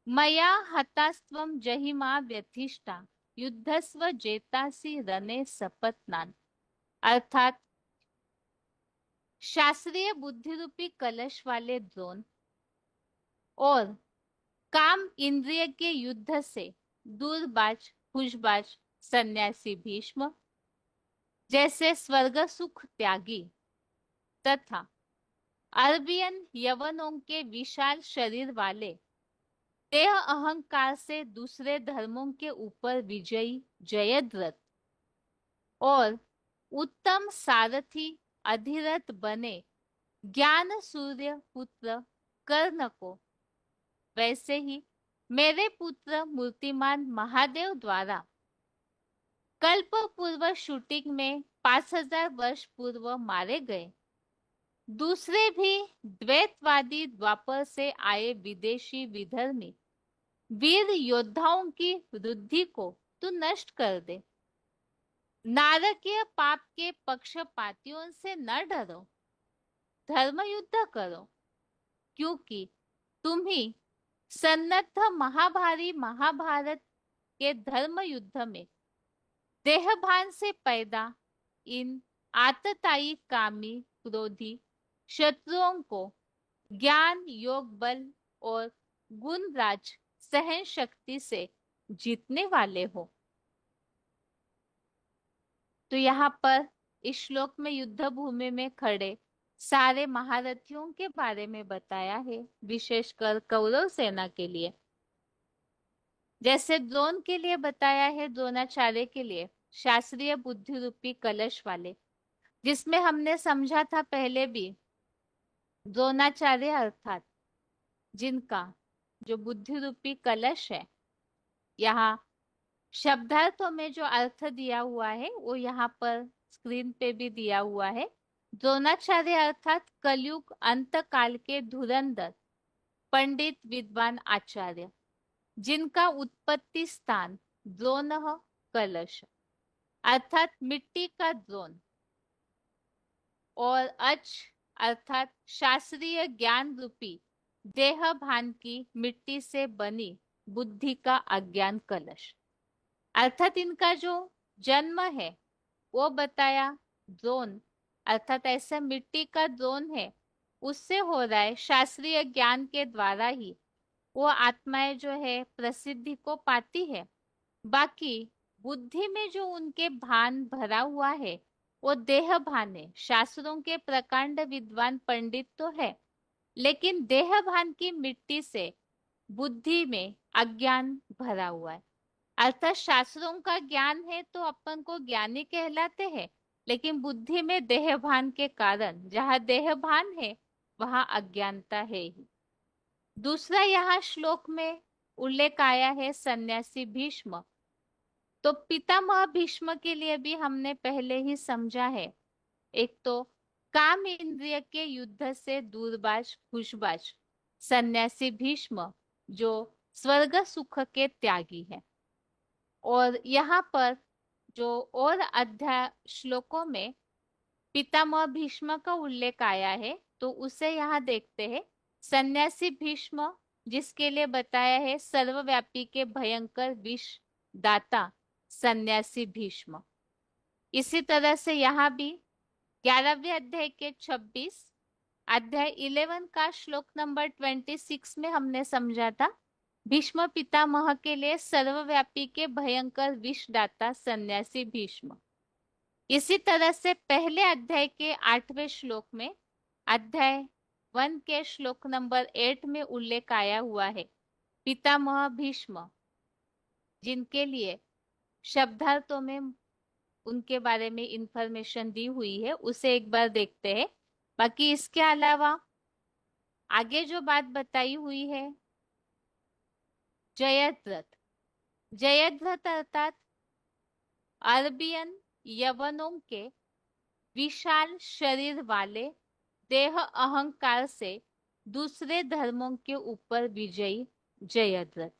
मया हतास्त्वं जहिमा व्यथिष्टा युद्धस्व जेतासि रणे सपत्नान्। अर्थात शास्त्रीय बुद्धि रूपी कलश वाले द्रोण और काम इंद्रिय के युद्ध से दूरबाज खुशबाज सन्यासी भीष्म जैसे स्वर्ग सुख त्यागी तथा अरबियन यवनों के विशाल शरीर वाले देह अहंकार से दूसरे धर्मों के ऊपर विजयी जयद्रथ और उत्तम सारथी अधिरथ बने ज्ञान सूर्य पुत्र कर्ण को, वैसे ही मेरे पुत्र मूर्तिमान महादेव द्वारा कल्प पूर्व शूटिंग में 5000 वर्ष पूर्व मारे गए दूसरे भी द्वैतवादी द्वापर से आए विदेशी विधर्मी वीर योद्धाओं की वृद्धि को तू नष्ट कर दे। नारकीय पाप के पक्षपातियों से न डरो, धर्म युद्ध करो, क्योंकि तुम ही सन्नद्ध महाभारी महाभारत के धर्म युद्ध में देहभान से पैदा इन आतताई कामी क्रोधी शत्रुओं को ज्ञान योग बल और गुण राज सहन शक्ति से जीतने वाले हो। तो यहाँ पर इस श्लोक में युद्ध भूमि में खड़े सारे महारथियों के बारे में बताया है, विशेषकर कौरव सेना के लिए। जैसे द्रोण के लिए बताया है, द्रोणाचार्य के लिए शास्त्रीय बुद्धि रूपी कलश वाले, जिसमें हमने समझा था पहले भी, द्रोणाचार्य अर्थात जिनका जो बुद्धि रूपी कलश है, यहाँ शब्दार्थों में जो अर्थ दिया हुआ है वो यहाँ पर स्क्रीन पे भी दिया हुआ है। द्रोणाचार्य अर्थात कलयुग अंत काल के धुरंधर पंडित विद्वान आचार्य, जिनका उत्पत्ति स्थान द्रोण कलश अर्थात मिट्टी का द्रोण और अच अर्थात शास्त्रीय ज्ञान रूपी देह भान की मिट्टी से बनी बुद्धि का अज्ञान कलश, अर्थात इनका जो जन्म है वो बताया द्रोण अर्थात ऐसा मिट्टी का द्रोण है, उससे हो रहा है। शास्त्रीय ज्ञान के द्वारा ही वो आत्माएं जो है प्रसिद्धि को पाती है। बाकी बुद्धि में जो उनके भान भरा हुआ है वो देह भान है। शास्त्रों के प्रकांड विद्वान पंडित तो है, लेकिन देह भान की मिट्टी से बुद्धि में अज्ञान भरा हुआ है। अर्थात शास्त्रों का ज्ञान है तो अपन को ज्ञानी कहलाते हैं, लेकिन बुद्धि में देह भान के कारण जहाँ देह भान है वहां अज्ञानता है ही। दूसरा यहाँ श्लोक में उल्लेख आया है सन्यासी भीष्म। तो पितामह भीष्म के लिए भी हमने पहले ही समझा है, एक तो काम इंद्रिय के युद्ध से दूरबाज खुशबाज सन्यासी भीष्म जो स्वर्ग सुख के त्यागी है। और यहाँ पर जो और अध्याय श्लोकों में पितामह भीष्म का उल्लेख आया है, तो उसे यहाँ देखते हैं। सन्यासी भीष्म जिसके लिए बताया है सर्वव्यापी के भयंकर विष दाता सन्यासी भीष्म। इसी तरह से यहाँ भी 11वें अध्याय के 26 अध्याय 11 का श्लोक नंबर 26 में हमने समझा था भीष्म पितामह के लिए सर्वव्यापी के भयंकर विषदाता सन्यासी भीष्म। इसी तरह से पहले अध्याय के 8वें श्लोक में अध्याय 1 के श्लोक नंबर 8 में उल्लेख आया हुआ है पितामह भीष्म, जिनके लिए शब्दार्थों में उनके बारे में इंफॉर्मेशन दी हुई है, उसे एक बार देखते हैं। बाकी इसके अलावा आगे जो बात बताई हुई है जयद्रथ, जयद्रथ अर्थात अरबियन यवनों के विशाल शरीर वाले देह अहंकार से दूसरे धर्मों के ऊपर विजयी जयद्रथ।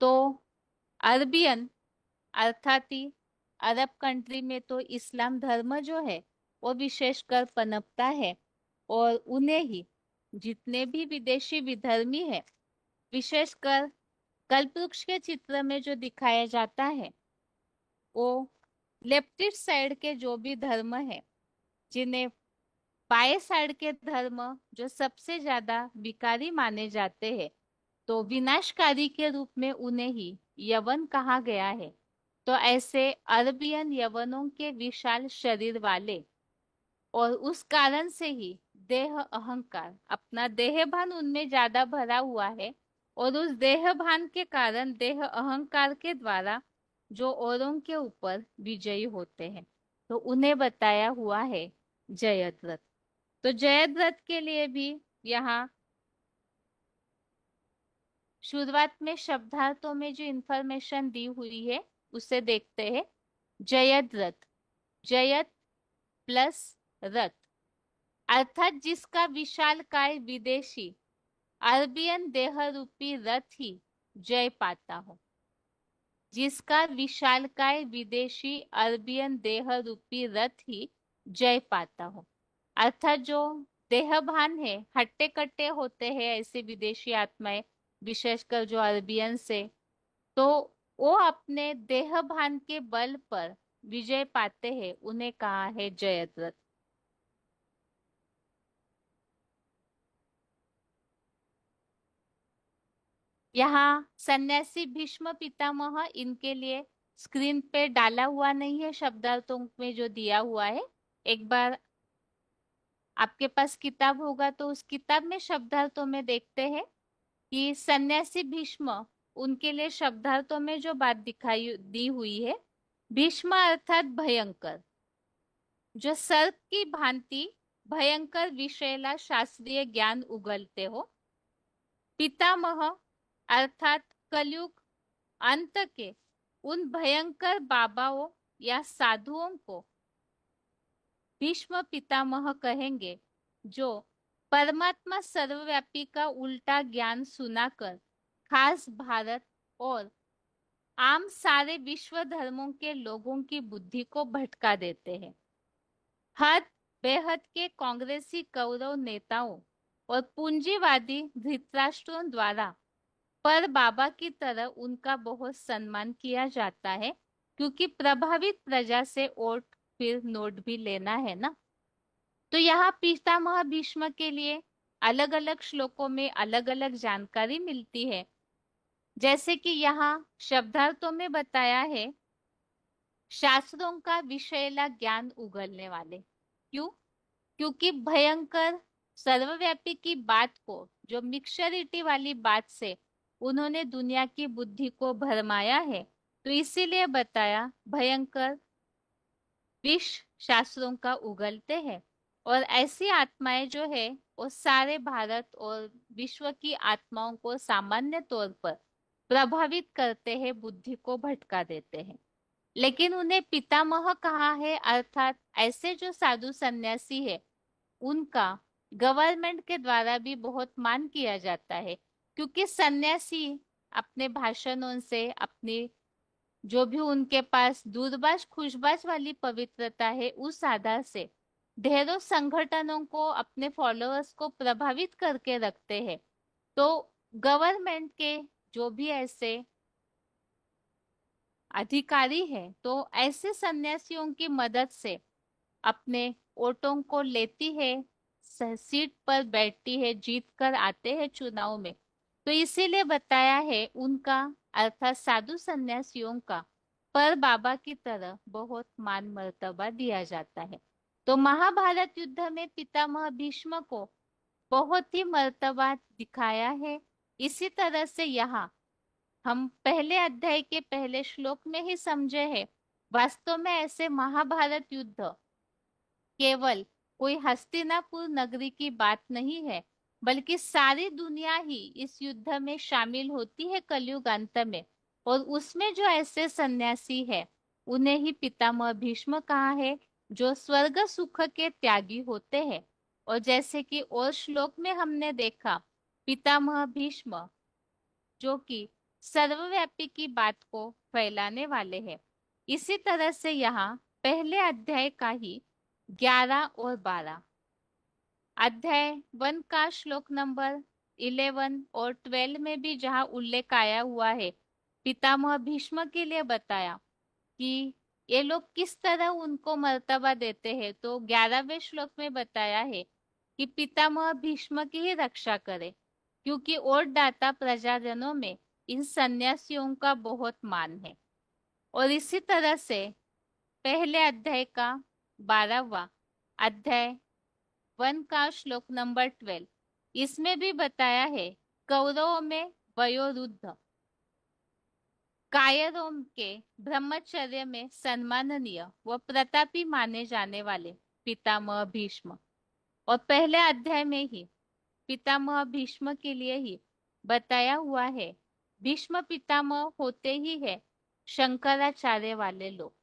तो अरबियन अर्थात ही अरब कंट्री में तो इस्लाम धर्म जो है वो विशेषकर पनपता है, और उन्हें ही जितने भी विदेशी विधर्मी है, विशेषकर कल्पवृक्ष के चित्र में जो दिखाया जाता है वो लेफ्टिस्ट साइड के जो भी धर्म है, जिन्हें बाएं साइड के धर्म जो सबसे ज्यादा विकारी माने जाते हैं, तो विनाशकारी के रूप में उन्हें ही यवन कहा गया है। तो ऐसे अरबियन यवनों के विशाल शरीर वाले और उस कारण से ही देह अहंकार अपना देहभान उनमें ज्यादा भरा हुआ है, और उस देहभान के कारण देह अहंकार के द्वारा जो औरों के ऊपर विजयी होते हैं, तो उन्हें बताया हुआ है जयद्रथ। तो जयद्रथ के लिए भी यहाँ शुरुआत में शब्दार्थों में जो इंफॉर्मेशन दी हुई है उसे देखते हैं। जयद्रथ, जयत प्लस रथ अर्थात जिसका विशालकाय विदेशी अरबियन देह रूपी रथ ही जय पाता हो, जिसका विशालकाय विदेशी अरबियन देह रूपी रथ ही जय पाता हो। अर्थात जो देहभान है, हट्टे कट्टे होते हैं ऐसे विदेशी आत्माएं विशेषकर जो अरबियंस है, तो वो अपने देह भान के बल पर विजय पाते हैं, उन्हें कहा है जयद्रथ। यहाँ सन्यासी भीष्म पितामह, इनके लिए स्क्रीन पे डाला हुआ नहीं है, शब्दार्थों में जो दिया हुआ है। एक बार आपके पास किताब होगा तो उस किताब में शब्दार्थों में देखते हैं कि सन्यासी भीष्म, उनके लिए शब्दार्थों में जो बात दिखाई दी हुई है, भीष्म अर्थात भयंकर, जो सर्प की भांति भयंकर विषयला शास्त्रीय ज्ञान उगलते हो। पितामह अर्थात कलयुग अंत के उन भयंकर बाबाओं या साधुओं को भीष्म पितामह कहेंगे, जो परमात्मा सर्वव्यापी का उल्टा ज्ञान सुनाकर खास भारत और आम सारे विश्व धर्मों के लोगों की बुद्धि को भटका देते हैं। हद बेहद के कांग्रेसी कौरव नेताओं और पूंजीवादी धृतराष्ट्रों द्वारा पर बाबा की तरह उनका बहुत सम्मान किया जाता है, क्योंकि प्रभावित प्रजा से वोट फिर नोट भी लेना है ना। तो यहाँ पितामह भीष्म के लिए अलग अलग श्लोकों में अलग अलग जानकारी मिलती है। जैसे कि यहाँ शब्दार्थों में बताया है, शास्त्रों का विषयला ज्ञान उगलने वाले। क्यों? क्योंकि भयंकर सर्वव्यापी की बात को, जो मिक्सचरिटी वाली बात से उन्होंने दुनिया की बुद्धि को भरमाया है, तो इसीलिए बताया भयंकर विष शास्त्रों का उगलते हैं। और ऐसी आत्माएं जो है वो सारे भारत और विश्व की आत्माओं को सामान्य तौर पर प्रभावित करते हैं, बुद्धि को भटका देते हैं। लेकिन उन्हें पितामह कहा है, अर्थात ऐसे जो साधु सन्यासी है, उनका गवर्नमेंट के द्वारा भी बहुत मान किया जाता है, क्योंकि सन्यासी अपने भाषणों से, अपनी जो भी उनके पास दूरबाज खुशबाज वाली पवित्रता है, उस आधार से ढेरों संगठनों को, अपने फॉलोअर्स को प्रभावित करके रखते हैं। तो गवर्नमेंट के जो भी ऐसे अधिकारी हैं, तो ऐसे सन्यासियों की मदद से अपने वोटों को लेती है, सीट पर बैठती है, जीत कर आते हैं चुनाव में। तो इसीलिए बताया है उनका, अर्थात साधु सन्यासियों का पर बाबा की तरह बहुत मान मर्तबा दिया जाता है। तो महाभारत युद्ध में पितामह भीष्म को बहुत ही मर्तबा दिखाया है। इसी तरह से यहाँ हम पहले अध्याय के पहले श्लोक में ही समझे हैं, वास्तव में ऐसे महाभारत युद्ध केवल कोई हस्तिनापुर नगरी की बात नहीं है, बल्कि सारी दुनिया ही इस युद्ध में शामिल होती है कलयुग अंत में। और उसमें जो ऐसे सन्यासी है, उन्हें ही पितामह भीष्म कहा है, जो स्वर्ग सुख के त्यागी होते हैं। और जैसे कि और श्लोक में हमने देखा, पितामह भीष्म जो कि सर्वव्यापी की बात को फैलाने वाले हैं। इसी तरह से यहाँ पहले अध्याय का ही 11 और 12, अध्याय 1 का श्लोक नंबर 11 और 12 में भी जहाँ उल्लेख आया हुआ है, पितामह भीष्म के लिए बताया कि ये लोग किस तरह उनको मर्तबा देते हैं। तो 11वें श्लोक में बताया है कि पितामह भीष्म की ही रक्षा करे, क्योंकि वोट दाता प्रजाजनों में इन सन्यासियों का बहुत मान है। और इसी तरह से पहले अध्याय का 12वां अध्याय 1 का श्लोक नंबर 12, इसमें भी बताया है कौरवों में वयोवृद्ध कायरों के ब्रह्मचर्य में सम्माननीय व प्रतापी माने जाने वाले पितामह भीष्म। और पहले अध्याय में ही पितामह भीष्म के लिए ही बताया हुआ है, भीष्म पितामह होते ही है शंकराचार्य वाले लोग।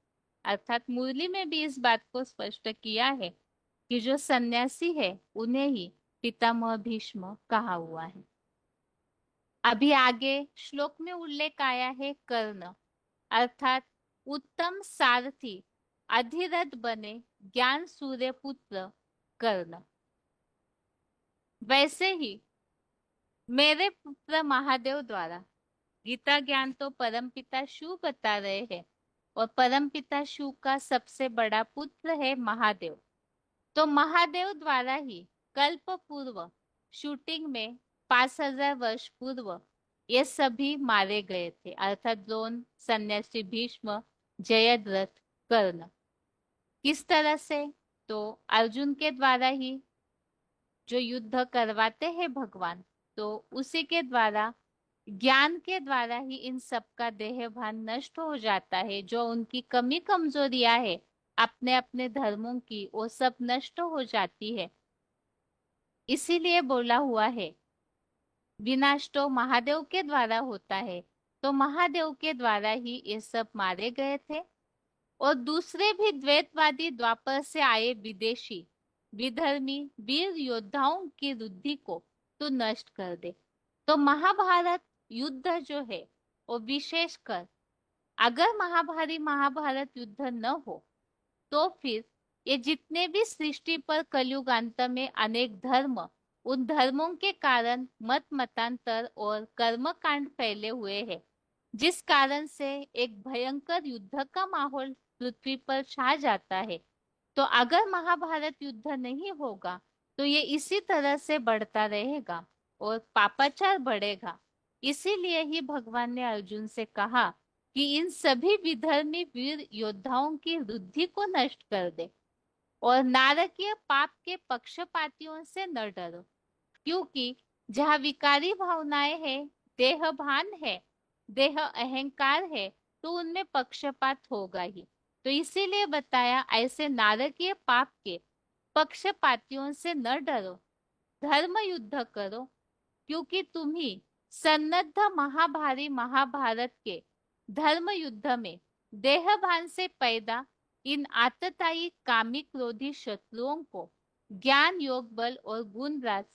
अर्थात मुरली में भी इस बात को स्पष्ट किया है कि जो सन्यासी है उन्हें ही पितामह भीष्म कहा हुआ है। अभी आगे श्लोक में उल्लेख आया है कर्ण, अर्थात उत्तम सारथी अधिरथ बने ज्ञान सूर्य पुत्र कर्ण। वैसे ही मेरे पुत्र महादेव द्वारा। गीता ज्ञान तो परमपिता शिव बता रहे हैं, और परमपिता शिव का सबसे बड़ा पुत्र है महादेव। तो महादेव द्वारा ही कल्प पूर्व शूटिंग में 5000 वर्ष पूर्व ये सभी मारे गए थे, अर्थात द्रोण, सन्यासी भीष्म, जयद्रथ, कर्ण। किस तरह से? तो अर्जुन के द्वारा ही जो युद्ध करवाते हैं भगवान, तो उसी के द्वारा, ज्ञान के द्वारा ही इन सब का देह भान नष्ट हो जाता है। जो उनकी कमी कमजोरियां है अपने अपने धर्मों की, वो सब नष्ट हो जाती है। इसीलिए बोला हुआ है विनाश तो महादेव के द्वारा होता है। तो महादेव के द्वारा ही ये सब मारे गए थे। और दूसरे भी द्वैतवादी द्वापर से आए विदेशी विधर्मी वीर योद्धाओं की बुद्धि को तो नष्ट कर दे। तो महाभारत युद्ध जो है वो विशेषकर, अगर महाभारत युद्ध न हो तो फिर ये जितने भी सृष्टि पर कलयुगांत में अनेक धर्म, उन धर्मों के कारण मत मतांतर और कर्म कांड फैले हुए हैं, जिस कारण से एक भयंकर युद्ध का माहौल पृथ्वी पर छा जाता है। तो अगर महाभारत युद्ध नहीं होगा तो ये इसी तरह से बढ़ता रहेगा और पापाचार बढ़ेगा। इसीलिए ही भगवान ने अर्जुन से कहा कि इन सभी विधर्मी वीर योद्धाओं की बुद्धि को नष्ट कर दे और नारकीय पाप के पक्षपातियों से न डरो, क्योंकि जहाँ विकारी भावनाएं हैं, देह भान है, देह अहंकार है, तो उनमें पक्षपात होगा ही। तो इसीलिए बताया ऐसे नारकीय पाप के पक्षपातियों से न डरो, धर्म युद्ध करो, क्योंकि तुम्ही सन्नद्ध महाभारी महाभारत के धर्म युद्ध में देह भान से पैदा इन आतताई कामी क्रोधी शत्रुओं को ज्ञान योग बल और गुण राज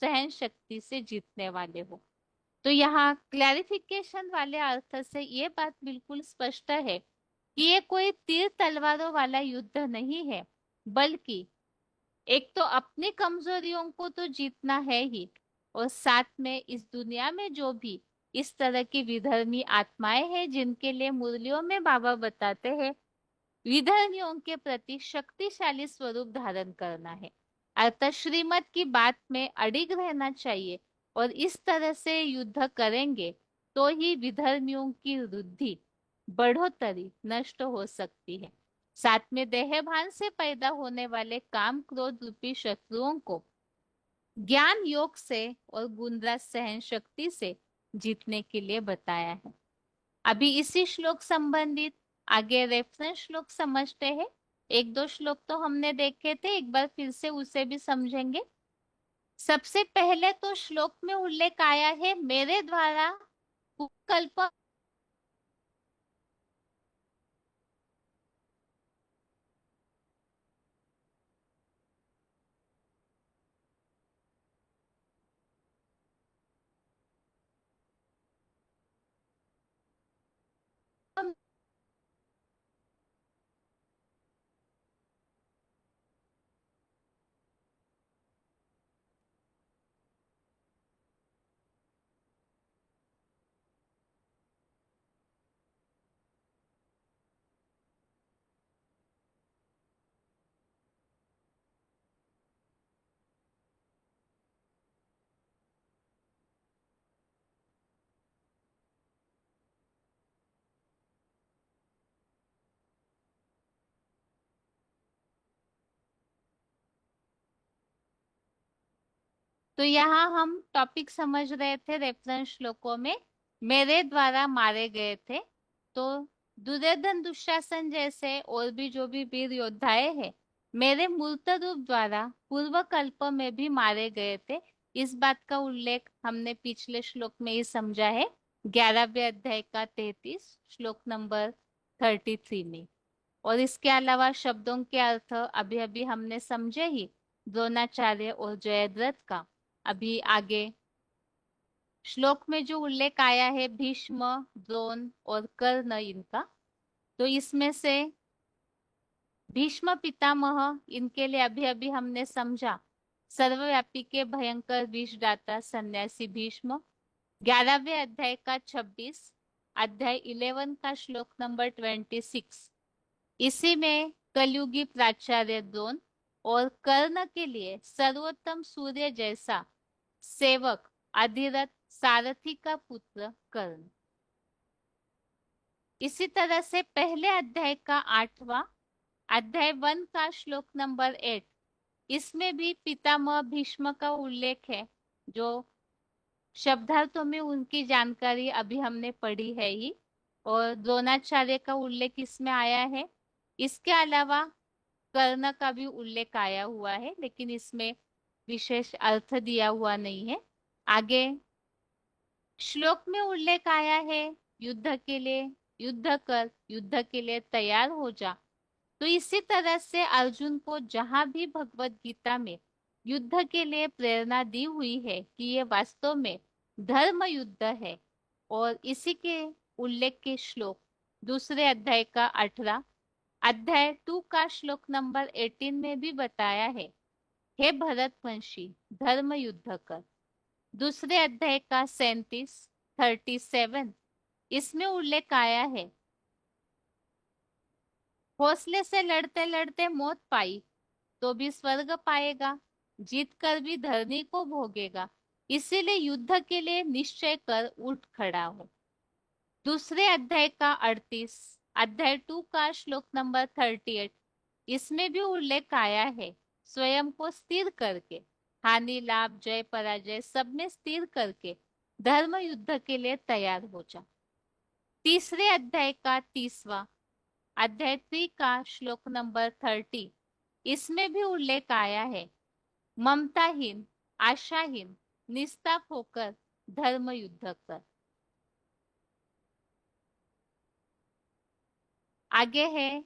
सहन शक्ति से जीतने वाले हो। तो यहाँ क्लैरिफिकेशन वाले अर्थ से ये बात बिल्कुल स्पष्ट है कि ये कोई तीर तलवारों वाला युद्ध नहीं है, बल्कि एक तो अपनी कमजोरियों को तो जीतना है ही, और साथ में इस दुनिया में जो भी इस तरह की विधर्मी आत्माएं हैं, जिनके लिए मुरलियों में बाबा बताते हैं विधर्मियों के प्रति शक्तिशाली स्वरूप धारण करना है। अर्थात श्रीमत की बात में अडिग रहना चाहिए, और इस तरह से युद्ध करेंगे तो ही विधर्मियों की वृद्धि बढ़ोतरी नष्ट हो सकती है। साथ में देहभान से पैदा होने वाले काम क्रोध रूपी शत्रुओं को ज्ञान योग से और गुणराज सहन शक्ति से जीतने के लिए बताया है। अभी इसी श्लोक संबंधित आगे रेफरेंस श्लोक समझते हैं। एक दो श्लोक तो हमने देखे थे, एक बार फिर से उसे भी समझेंगे। सबसे पहले तो श्लोक में उल्लेख आया है मेरे द्वारा कल्प तो यहाँ हम टॉपिक समझ रहे थे रेफरेंस श्लोकों में मेरे द्वारा मारे गए थे। तो दुर्योधन दुशासन जैसे और भी जो भी वीर योद्धाएं हैं मेरे मूर्त रूप द्वारा पूर्व कल्प में भी मारे गए थे। इस बात का उल्लेख हमने पिछले श्लोक में ही समझा है, 11वें अध्याय का 33 श्लोक नंबर 33 में। और इसके अलावा शब्दों के अर्थ अभी अभी हमने समझे ही, द्रोणाचार्य और जयद्रथ का। अभी आगे श्लोक में जो उल्लेख आया है भीष्म, द्रोण और कर्ण इनका, तो इसमें से भीष्म पितामह इनके लिए अभी अभी हमने समझा सर्वव्यापी के भयंकर विषदाता सन्यासी भीष्म, 11वें अध्याय का 26, अध्याय 11 का श्लोक नंबर 26। इसी में कलयुगी प्राचार्य द्रोण और कर्ण के लिए सर्वोत्तम सूर्य जैसा सेवक अधिरथ सारथी का पुत्र कर्ण। इसी तरह से पहले अध्याय का 8वां, अध्याय 1 का श्लोक नंबर 8, इसमें भी पितामह भीष्म का उल्लेख है, जो शब्दार्थों में उनकी जानकारी अभी हमने पढ़ी है ही, और द्रोणाचार्य का उल्लेख इसमें आया है। इसके अलावा कर्ण का भी उल्लेख आया हुआ है, लेकिन इसमें विशेष अर्थ दिया हुआ नहीं है। आगे श्लोक में उल्लेख आया है युद्ध के लिए युद्ध कर, युद्ध के लिए तैयार हो जा। तो इसी तरह से अर्जुन को जहां भी भगवत गीता में युद्ध के लिए प्रेरणा दी हुई है कि ये वास्तव में धर्म युद्ध है, और इसी के उल्लेख के श्लोक दूसरे अध्याय का 18, अध्याय 2 का श्लोक नंबर 18 में भी बताया है, हे भरतवंशी धर्म युद्ध कर। दूसरे अध्याय का 37 इसमें उल्लेख आया है, हौसले से लड़ते लड़ते मौत पाई तो भी स्वर्ग पाएगा, जीत कर भी धरनी को भोगेगा, इसीलिए युद्ध के लिए निश्चय कर उठ खड़ा हो। दूसरे अध्याय का 38, अध्याय 2 का श्लोक नंबर 38, इसमें भी उल्लेख आया है, स्वयं को स्थिर करके, हानि लाभ जय पराजय सब में स्थिर करके धर्म युद्ध के लिए तैयार हो जा। तीसरे अध्याय का 30वां, अध्याय 3 का श्लोक नंबर 30, इसमें भी उल्लेख आया है, ममताहीन आशाहीन निस्ताप होकर धर्म युद्ध कर। आगे है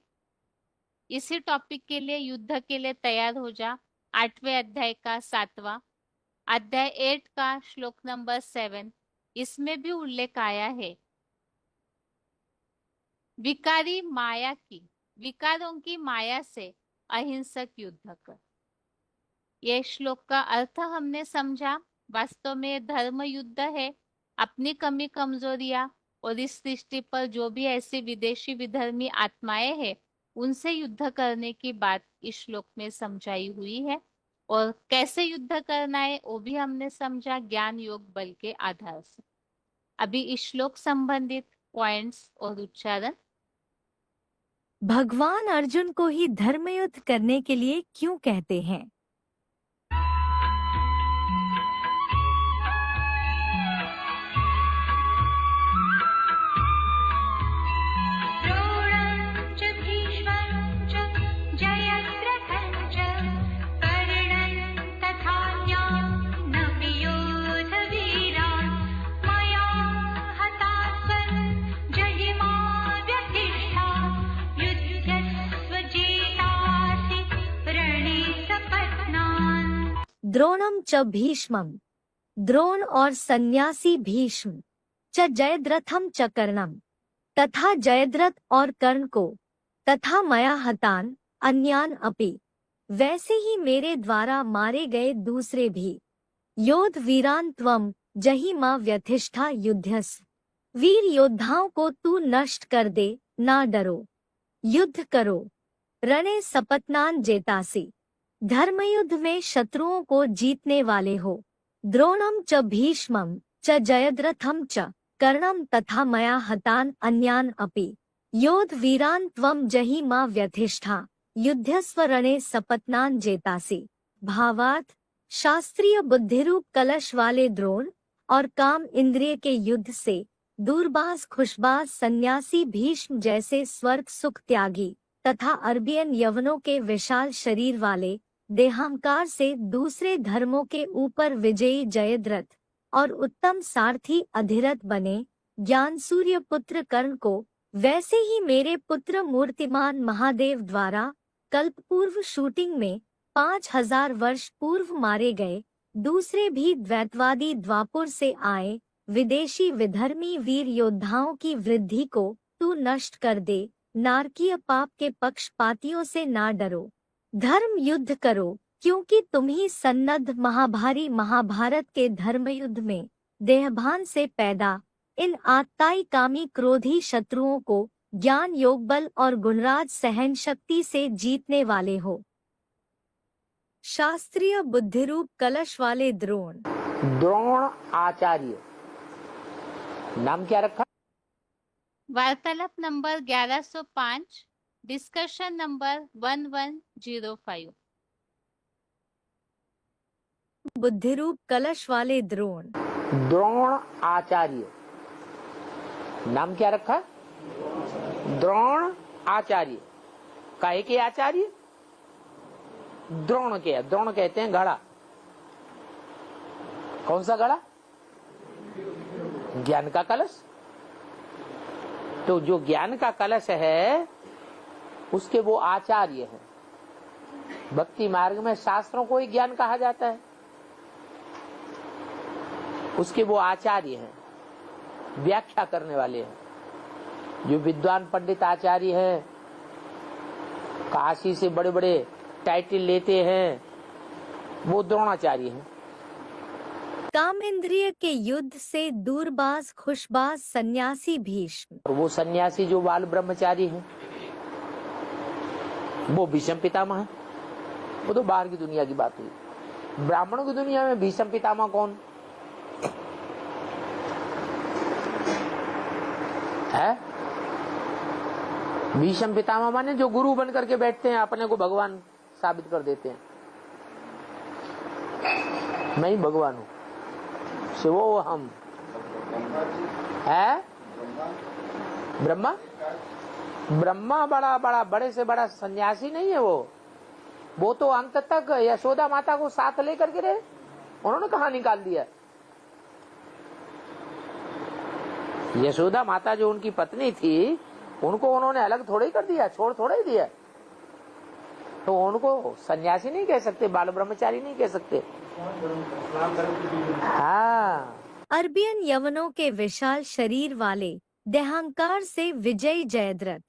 इसी टॉपिक के लिए युद्ध के लिए तैयार हो जा, 8वें अध्याय का 7वां, अध्याय 8 का श्लोक नंबर 7, इसमें भी उल्लेख आया है, विकारी माया की विकारों की माया से अहिंसक युद्ध कर। ये श्लोक का अर्थ हमने समझा। वास्तव में धर्म युद्ध है, अपनी कमी कमजोरियां और इस सृष्टि पर जो भी ऐसी विदेशी विधर्मी आत्माएं हैं उनसे युद्ध करने की बात इस श्लोक में समझाई हुई है, और कैसे युद्ध करना है वो भी हमने समझा ज्ञान योग बल के आधार से। अभी इस श्लोक संबंधित पॉइंट्स और उच्चारण। भगवान अर्जुन को ही धर्मयुद्ध करने के लिए क्यों कहते हैं? द्रोणं च भीष्मं च जयद्रथं च कर्णं तथान्यानपि योधवीरान् मया हतास्सन् जहिमा व्यथिष्ठा युध्यस्व जेतासि रणे सपत्नान्। द्रोणम च भीष्मम, द्रोण और सन्यासी भीष्म, च जयद्रथम च कर्णम, तथा जयद्रथ और कर्ण को, तथा मया हतान अन्यान अपि, वैसे ही मेरे द्वारा मारे गए दूसरे भी। योद्ध वीरान त्वम जहिमा व्यथिष्ठा युध्यस्व, वीर योद्धाओं को तू नष्ट कर दे, ना डरो, युद्ध करो। रणे सपत्नान जेतासी, धर्मयुद्ध में शत्रुओं को जीतने वाले हो। द्रोणम च भीष्मम च जयद्रथम च कर्णम तथा मया हतान अन्यान अपि, योद्ध वीरान त्वम जहिमा व्यथिष्ठा युध्यस्व रणे सपत्नान जेतासी। भावार्थ, शास्त्रीय बुद्धिरूप कलश वाले द्रोण और काम इंद्रिय के युद्ध से दूरबाज खुशबाज सन्यासी भीष्म जैसे स्वर्ग सुख त्यागी तथा अरबियन यवनों के विशाल शरीर वाले देहांकार से दूसरे धर्मों के ऊपर विजयी जयद्रथ और उत्तम सारथी अधिरथ बने ज्ञान सूर्य पुत्र कर्ण को, वैसे ही मेरे पुत्र मूर्तिमान महादेव द्वारा कल्प पूर्व शूटिंग में 5000 वर्ष पूर्व मारे गए दूसरे भी द्वैतवादी द्वापुर से आए विदेशी विधर्मी वीर योद्धाओं की वृद्धि को तू नष्ट कर दे। नारकीय पाप के पक्षपातियों से ना डरो, धर्म युद्ध करो, क्योंकि तुम ही सन्नद्ध महाभारी महाभारत के धर्मयुद्ध में देहभान से पैदा इन आत्ताई कामी क्रोधी शत्रुओं को ज्ञान योग बल और गुणराज सहन शक्ति से जीतने वाले हो। शास्त्रीय बुद्धिरूप कलश वाले द्रोण। द्रोण आचार्य नाम क्या रखा? वार्तालाप नंबर 1105, डिस्कशन नंबर 1105। बुद्धिरूप कलश वाले द्रोण। द्रोण आचार्य नाम क्या रखा? द्रोण आचार्य। काहे के आचार्य? द्रोण के। द्रोण कहते हैं घड़ा। कौन सा घड़ा? ज्ञान का कलश। तो जो ज्ञान का कलश है उसके वो आचार्य है। भक्ति मार्ग में शास्त्रों को ही ज्ञान कहा जाता है, उसके वो आचार्य हैं, व्याख्या करने वाले हैं। जो विद्वान पंडित आचार्य हैं, काशी से बड़े बड़े टाइटल लेते हैं, वो द्रोणाचार्य हैं। कामेंद्रिय के युद्ध से दूरबाज खुशबाज सन्यासी भीष्म। और वो सन्यासी जो बाल ब्रह्मचारी हैं, वो भीष्म पितामह है। वो तो बाहर की दुनिया की बात हुई। ब्राह्मणों की दुनिया में भीष्म पितामह कौन है? भीष्म पितामह माने जो गुरु बन करके बैठते हैं, अपने को भगवान साबित कर देते हैं। मैं ही भगवान हूं, शिवो हम है। ब्रह्मा ब्रह्मा बड़ा बड़ा बड़े से बड़ा सन्यासी नहीं है। वो तो अंत तक यशोदा माता को साथ लेकर के रहे। उन्होंने कहा निकाल दिया। यशोदा माता जो उनकी पत्नी थी, उनको उन्होंने अलग थोड़े ही कर दिया, छोड़ थोड़े ही दिया। तो उनको सन्यासी नहीं कह सकते, बाल ब्रह्मचारी नहीं कह सकते। हाँ, अरबियन यवनों के विशाल शरीर वाले देहांकार से विजयी जयद्रथ।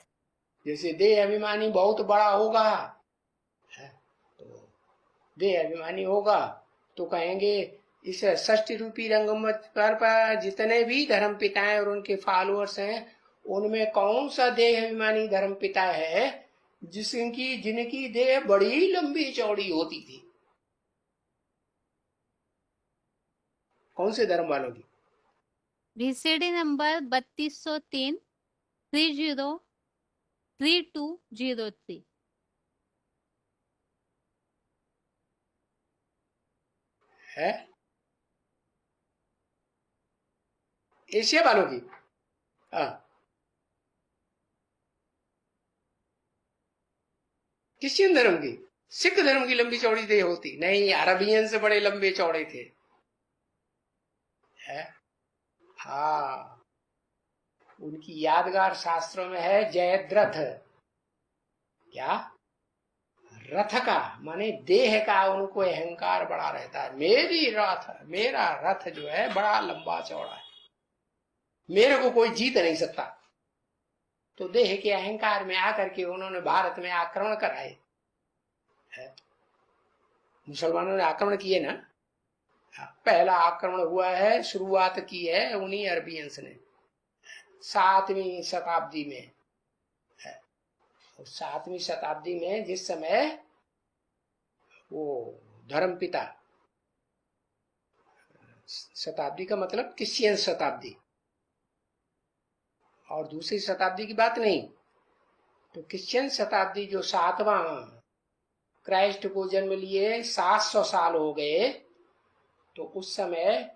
जैसे देह अभिमानी बहुत बड़ा होगा, तो देह अभिमानी होगा तो कहेंगे इस षष्ठी रूपी रंगमंच पर जितने भी धर्म पिताएं और उनके फॉलोअर्स हैं, उनमें कौन सा देह अभिमानी धर्म पिता है जिनकी देह बड़ी लंबी चौड़ी होती थी? कौन से धर्म वालों की? VCD number 3203 303203। है एशिया वालों की। हाँ, क्रिश्चियन धर्म की, सिख धर्म की लंबी चौड़ी देह होती नहीं, अरबियन से बड़े लंबे चौड़े थे। है हाँ, उनकी यादगार शास्त्रों में है जयद्रथ। क्या? रथ का माने देह का उनको अहंकार बड़ा रहता है। मेरा रथ जो है बड़ा लंबा चौड़ा है, मेरे को कोई जीत नहीं सकता। तो देह के अहंकार में आकर के उन्होंने भारत में आक्रमण कराए। मुसलमानों ने आक्रमण किए ना। पहला आक्रमण हुआ है, शुरुआत की है उन्हीं अरबियंस ने 7वीं शताब्दी में। 7वीं शताब्दी में जिस समय वो धर्मपिता, शताब्दी का मतलब क्रिश्चियन शताब्दी, और दूसरी शताब्दी की बात नहीं। तो क्रिश्चियन शताब्दी जो 7वां, क्राइस्ट को जन्म लिए 700 साल हो गए, तो उस समय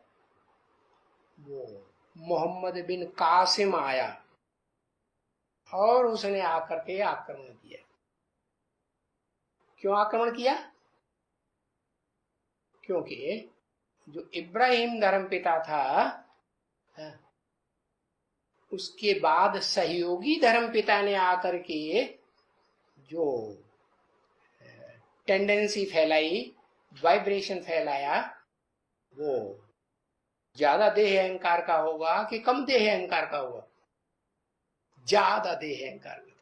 वो मोहम्मद बिन कासिम आया और उसने आकर के आक्रमण किया। क्यों आक्रमण किया? क्योंकि जो इब्राहिम धर्मपिता था, उसके बाद सहयोगी धर्मपिता ने आकर के जो टेंडेंसी फैलाई, वाइब्रेशन फैलाया, वो ज्यादा देह अहंकार का होगा कि कम देह अहंकार का होगा? ज्यादा देह अहंकार का।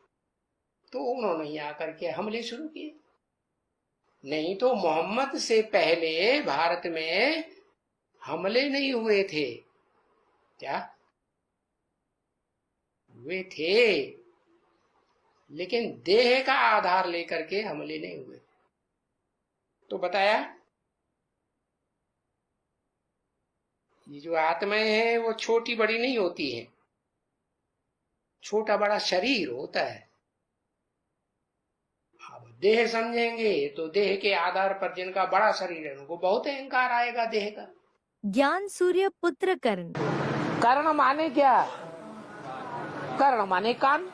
तो उन्होंने यहाँ आकर के हमले शुरू किए। नहीं तो मोहम्मद से पहले भारत में हमले नहीं हुए थे क्या? हुए थे, लेकिन देह का आधार लेकर के हमले नहीं हुए। तो बताया ये जो आत्माएं हैं वो छोटी बड़ी नहीं होती है, छोटा बड़ा शरीर होता है। अब देह समझेंगे तो देह के आधार पर जिनका बड़ा शरीर है उनको बहुत अहंकार आएगा देह का। ज्ञान सूर्य पुत्र कर्ण। कर्ण माने क्या? कर्ण माने कान।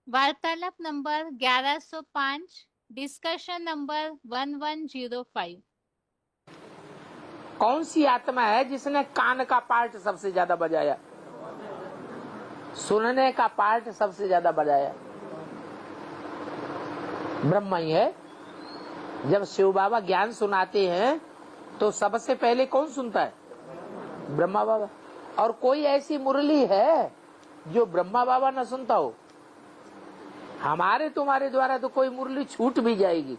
वार्तालाप नंबर 1105, डिस्कशन नंबर 1105। कौन सी आत्मा है जिसने कान का पार्ट सबसे ज्यादा बजाया, सुनने का पार्ट सबसे ज्यादा बजाया? ब्रह्मा ही है। जब शिव बाबा ज्ञान सुनाते हैं तो सबसे पहले कौन सुनता है? ब्रह्मा बाबा। और कोई ऐसी मुरली है जो ब्रह्मा बाबा न सुनता हो? हमारे तुम्हारे द्वारा तो कोई मुरली छूट भी जाएगी,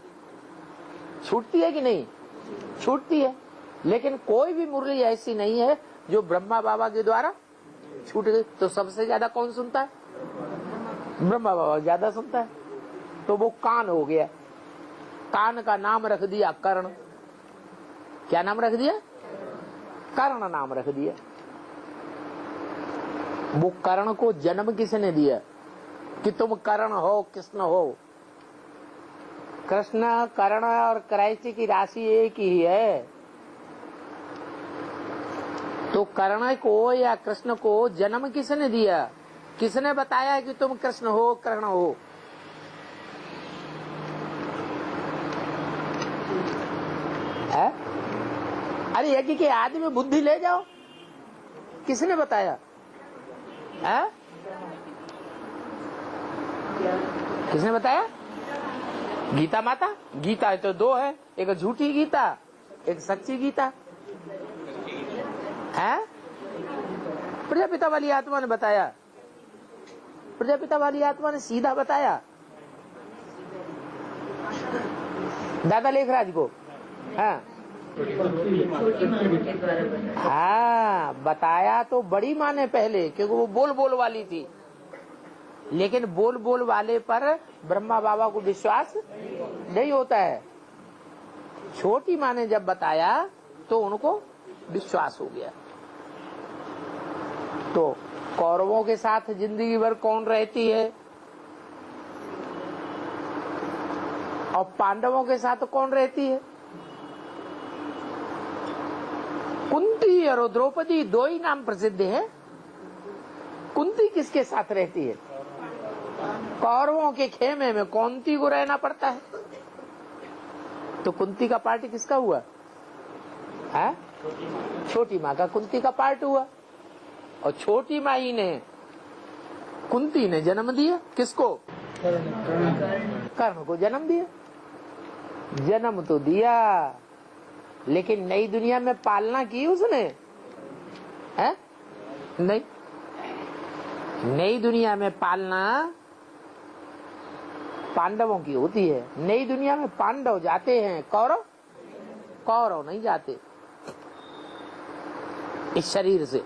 छूटती है कि नहीं? छूटती है, लेकिन कोई भी मुरली ऐसी नहीं है जो ब्रह्मा बाबा के द्वारा छूट गई। तो सबसे ज्यादा कौन सुनता है? ब्रह्मा बाबा ज्यादा सुनता है। तो वो कान हो गया। कान का नाम रख दिया कर्ण। क्या नाम रख दिया? कर्ण नाम रख दिया। वो कर्ण को जन्म किसने दिया कि तुम कर्ण हो, कृष्ण हो? कृष्ण, कर्ण और कृष्ण की राशि एक ही है। तो कर्ण को या कृष्ण को जन्म किसने दिया? किसने बताया कि तुम कृष्ण हो, कर्ण हो? है? अरे यज्ञ के आदि में बुद्धि ले जाओ, किसने बताया? है? किसने बताया? गीता माता। गीता तो दो है, एक झूठी गीता, एक सच्ची गीता है। प्रजापिता वाली आत्मा ने बताया, प्रजापिता वाली आत्मा ने सीधा बताया दादा लेखराज को। हाँ हाँ, बताया तो बड़ी माँ ने पहले, क्योंकि वो बोल बोल वाली थी। लेकिन बोल बोल वाले पर ब्रह्मा बाबा को विश्वास नहीं होता है। छोटी माँ ने जब बताया तो उनको विश्वास हो गया। तो कौरवों के साथ जिंदगी भर कौन रहती है और पांडवों के साथ कौन रहती है? कुंती और द्रौपदी दो ही नाम प्रसिद्ध है। कुंती किसके साथ रहती है? कौरवों के खेमे में कुंती को रहना पड़ता है। तो कुंती का पार्ट किसका हुआ है? छोटी माँ का कुंती का पार्ट हुआ। और छोटी माई ने, कुंती ने जन्म दिया किसको? कर्ण को जन्म दिया। जन्म तो दिया, लेकिन नई दुनिया में पालना की उसने है? नहीं। नई दुनिया में पालना पांडवों की होती है। नई दुनिया में पांडव जाते हैं, कौरव कौरव नहीं जाते इस शरीर से।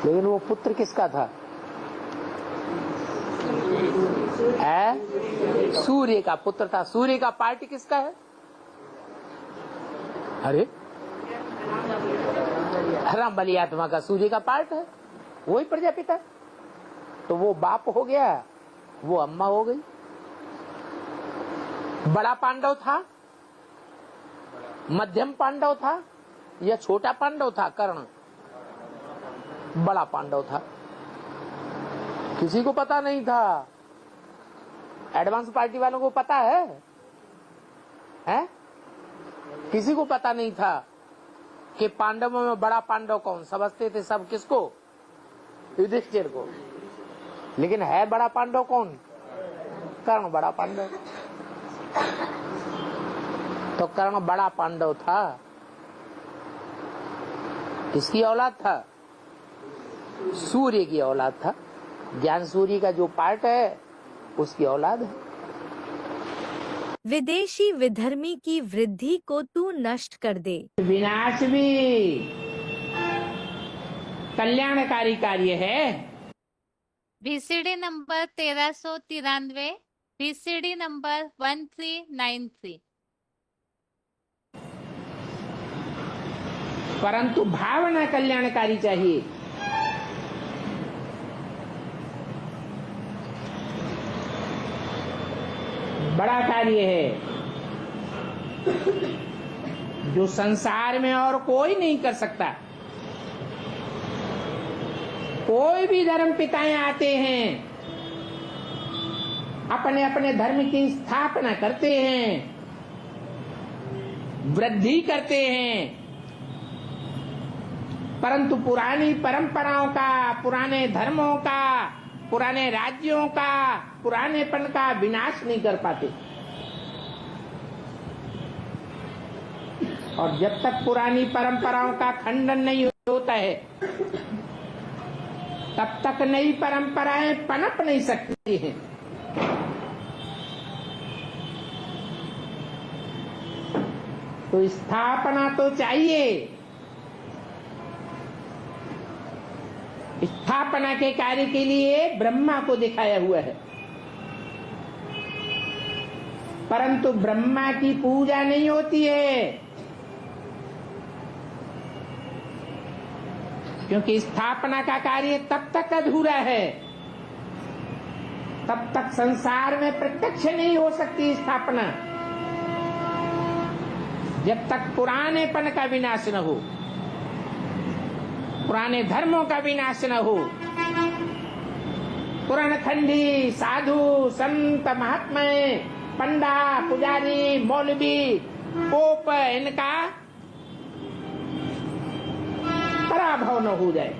लेकिन वो पुत्र किसका था? सूर्य का पुत्र था। सूर्य का पार्टी किसका है? अरे राम बलि आत्मा का सूर्य का पार्ट है, वही प्रजापिता। तो वो बाप हो गया, वो अम्मा हो गई। बड़ा पांडव था, मध्यम पांडव था या छोटा पांडव था? कर्ण बड़ा पांडव था। किसी को पता नहीं था। एडवांस पार्टी वालों को पता है? हैं? किसी को पता नहीं था कि पांडवों में बड़ा पांडव कौन? समझते थे सब किसको? युधिष्ठिर को। लेकिन है बड़ा पांडव कौन? कर्ण बड़ा पांडव। तो कर्ण बड़ा पांडव था। किसकी औलाद था? सूर्य की औलाद था। ज्ञान सूर्य का जो पार्ट है उसकी औलाद है। विदेशी विधर्मी की वृद्धि को तू नष्ट कर दे। विनाश भी कल्याणकारी कार्य है। VCD number 1393, VCD number 1393। परंतु भावना कल्याणकारी चाहिए। बड़ा कार्य है जो संसार में और कोई नहीं कर सकता। कोई भी धर्म पिताएं आते हैं, अपने अपने धर्म की स्थापना करते हैं, वृद्धि करते हैं, परंतु पुरानी परंपराओं का, पुराने धर्मों का, पुराने राज्यों का, पुरानेपन का विनाश नहीं कर पाते। और जब तक पुरानी परंपराओं का खंडन नहीं होता है, तब तक नई परंपराएं पनप नहीं सकती हैं। तो स्थापना तो चाहिए। स्थापना के कार्य के लिए ब्रह्मा को दिखाया हुआ है, परंतु ब्रह्मा की पूजा नहीं होती है, क्योंकि स्थापना का कार्य तब तक अधूरा है, तब तक संसार में प्रत्यक्ष नहीं हो सकती स्थापना, जब तक पुरानेपन का विनाश न हो, पुराने धर्मों का विनाश न हो। पुराणखंडी साधु संत महात्मा, पंडा पुजारी मौलवी पोप, इनका पराभव न हो जाए,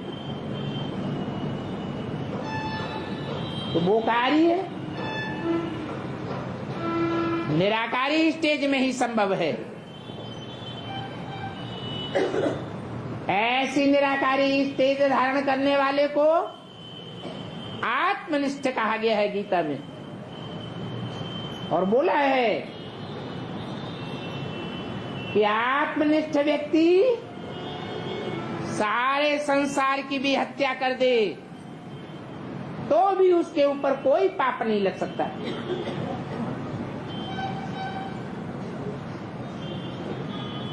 तो वो कार्य निराकारी स्टेज में ही संभव है। ऐसी निराकारी स्टेज धारण करने वाले को आत्मनिष्ठ कहा गया है गीता में, और बोला है कि आत्मनिष्ठ व्यक्ति सारे संसार की भी हत्या कर दे तो भी उसके ऊपर कोई पाप नहीं लग सकता।